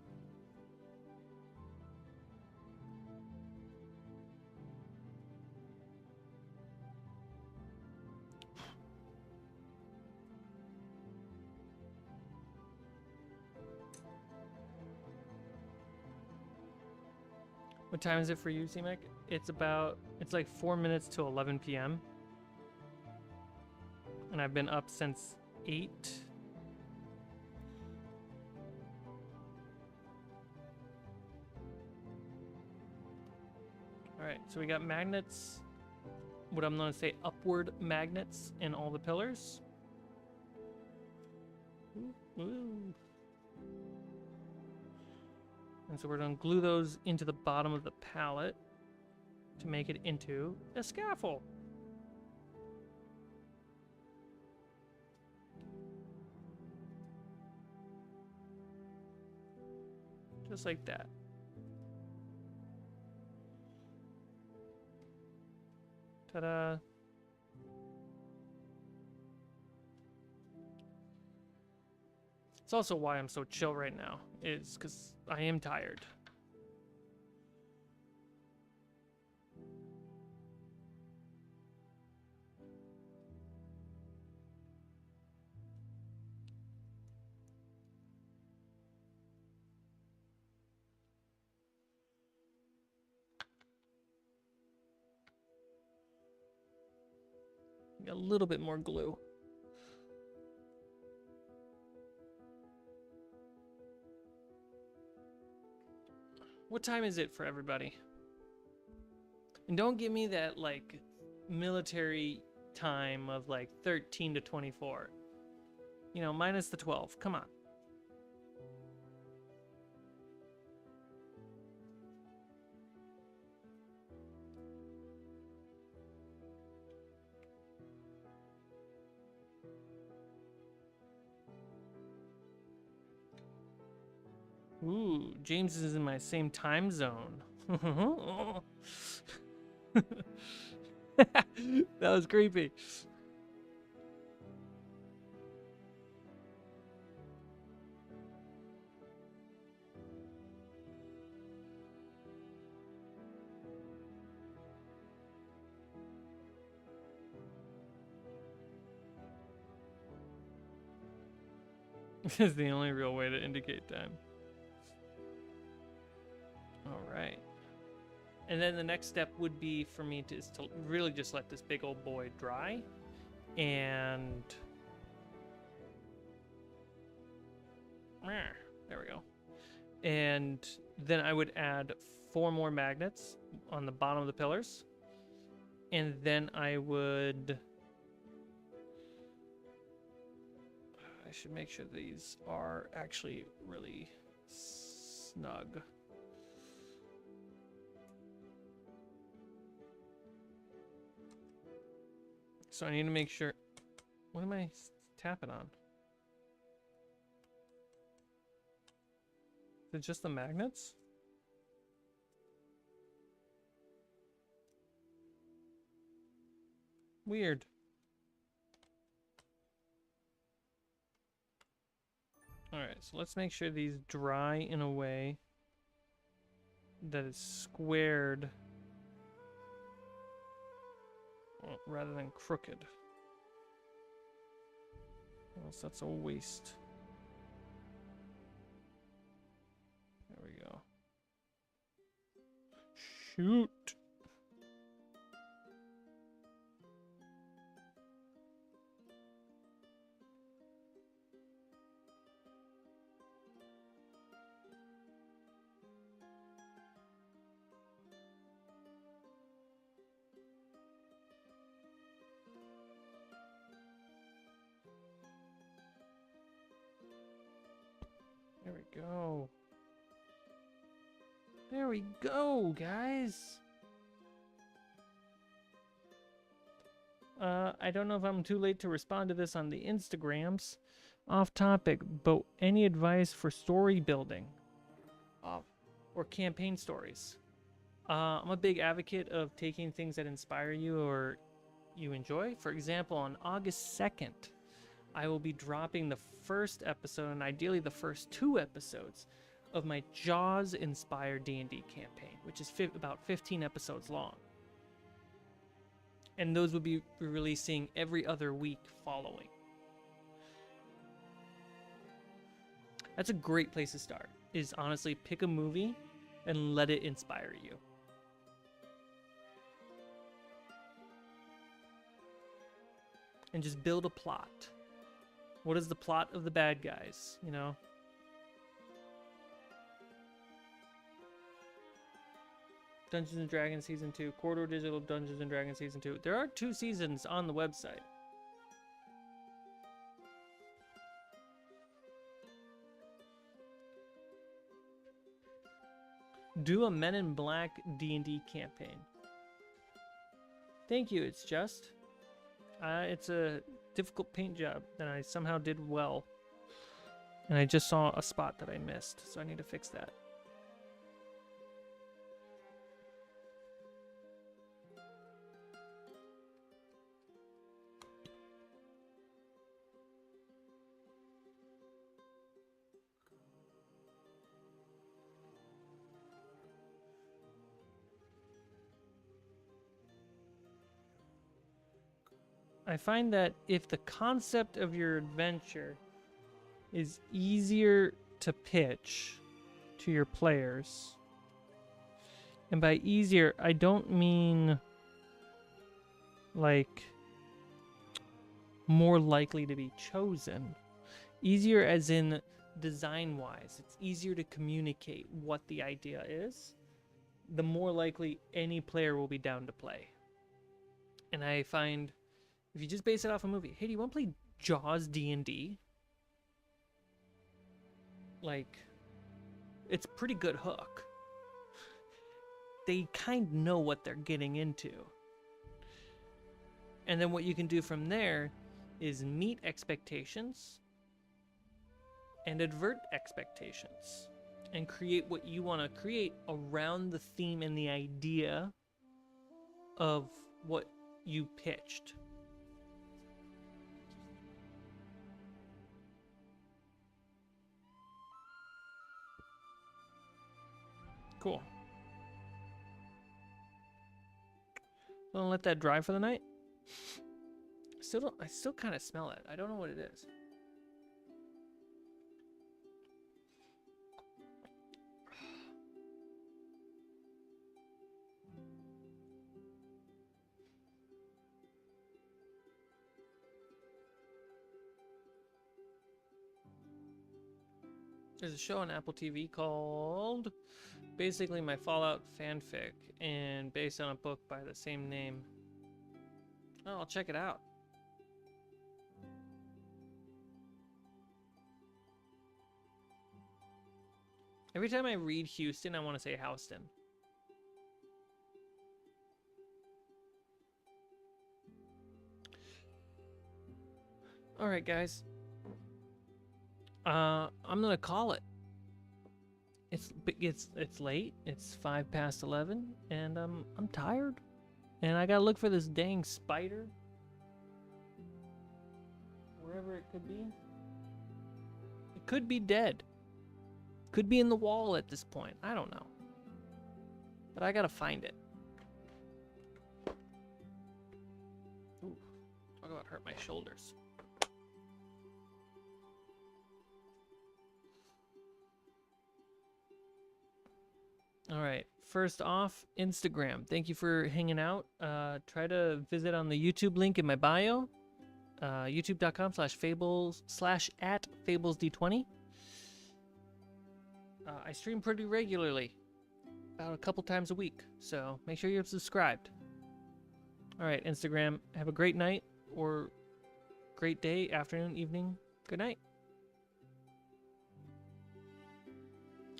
What time is it for you, Cmike? It's like 4 minutes to 11 p.m. And I've been up since 8. Alright, so we got magnets, what I'm going to say upward magnets in all the pillars. Ooh. And so we're going to glue those into the bottom of the pallet to make it into a scaffold. Just like that. Ta-da. It's also why I'm so chill right now, is because I am tired. A little bit more glue. What time is it for everybody? And don't give me that like military time of like 13 to 24. You know, minus the 12. Come on. Ooh, James is in my same time zone. That was creepy. This is the only real way to indicate time. All right. And then the next step would be for me to really just let this big old boy dry. And there we go. And then I would add 4 more magnets on the bottom of the pillars. And then I should make sure these are actually really snug. So I need to make sure. What am I tapping on? Is it just the magnets? Weird. Alright, so let's make sure these dry in a way that is squared rather than crooked. Or else that's a waste. There we go. Shoot! There we go. There we go, guys. I don't know if I'm too late to respond to this on the Instagrams. Off topic, but any advice for story building? Or campaign stories? I'm a big advocate of taking things that inspire you or you enjoy. For example, on August 2nd, I will be dropping the first episode, and ideally the first 2 episodes, of my Jaws-inspired D&D campaign, which is about 15 episodes long. And those will be releasing every other week following. That's a great place to start, is honestly pick a movie and let it inspire you. And just build a plot. What is the plot of the bad guys, you know? Dungeons and Dragons Season 2, Corridor Digital Dungeons and Dragons Season 2. There are 2 seasons on the website. Do a Men in Black D&D campaign. Thank you, it's just. It's a difficult paint job that I somehow did well. And I just saw a spot that I missed, so I need to fix that. I find that if the concept of your adventure is easier to pitch to your players, and by easier, I don't mean like more likely to be chosen. Easier as in design-wise. It's easier to communicate what the idea is, the more likely any player will be down to play. And I find if you just base it off a movie, hey, do you want to play Jaws D&D? Like, it's a pretty good hook. They kind of know what they're getting into. And then what you can do from there is meet expectations and advert expectations and create what you want to create around the theme and the idea of what you pitched. Cool. So I'll let that dry for the night. I still kind of smell it. I don't know what it is. There's a show on Apple TV called basically my Fallout fanfic and based on a book by the same name. Oh, I'll check it out. Every time I read Houston, I want to say Houston. All right, guys. I'm gonna call it. It's late. It's 11:05, and I'm tired, and I gotta look for this dang spider wherever it could be. It could be dead. Could be in the wall at this point. I don't know, but I gotta find it. Ooh, talk about hurt my shoulders. All right, first off, Instagram. Thank you for hanging out. Try to visit on the YouTube link in my bio, youtube.com/fables/@fablesd20. I stream pretty regularly, about a couple times a week, so make sure you're subscribed. All right, Instagram, have a great night or great day, afternoon, evening, good night.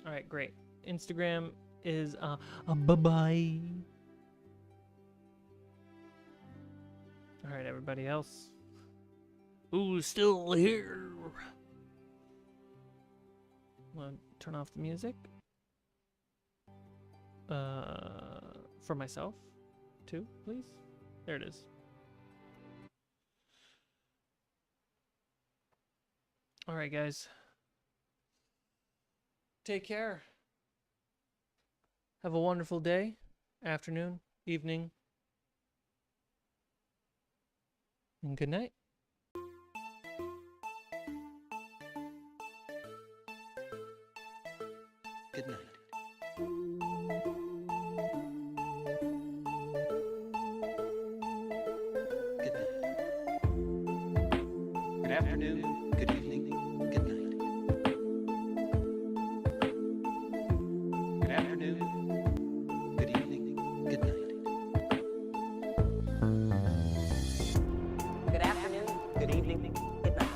All right, great. Instagram is bye-bye. All right, everybody else who's still here, want to turn off the music for myself too, please? There it is. All right, guys, take care. Have a wonderful day, afternoon, evening, and good night. Good night. Good night. Good afternoon, good evening, good night. Good afternoon. Good evening. Good night. Good afternoon, good evening, good night.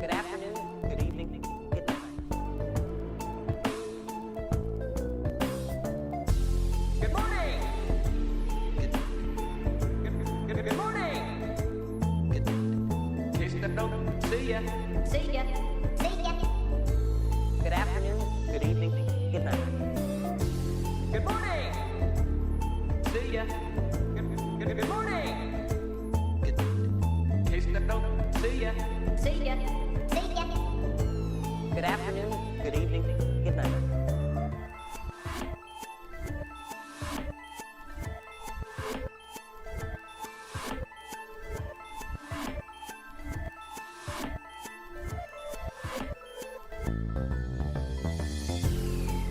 Good afternoon, good evening, good night. Good morning. Good morning. Good night. Case that don't see ya. See ya. See ya. Good afternoon, good evening, good night. Good morning. See ya. Good morning. Good night. Case that don't see ya. See ya. See ya. Good afternoon, good evening, good night.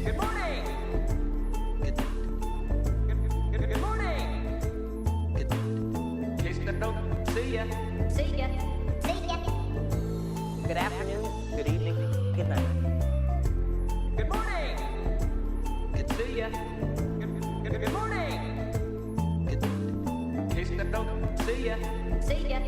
Good morning. Good night. Good morning. Good night. Case that don't see ya. See ya. See ya. Good afternoon, good evening, good night. Good morning. Good See ya. Good morning. night. Case that don't see ya. See ya.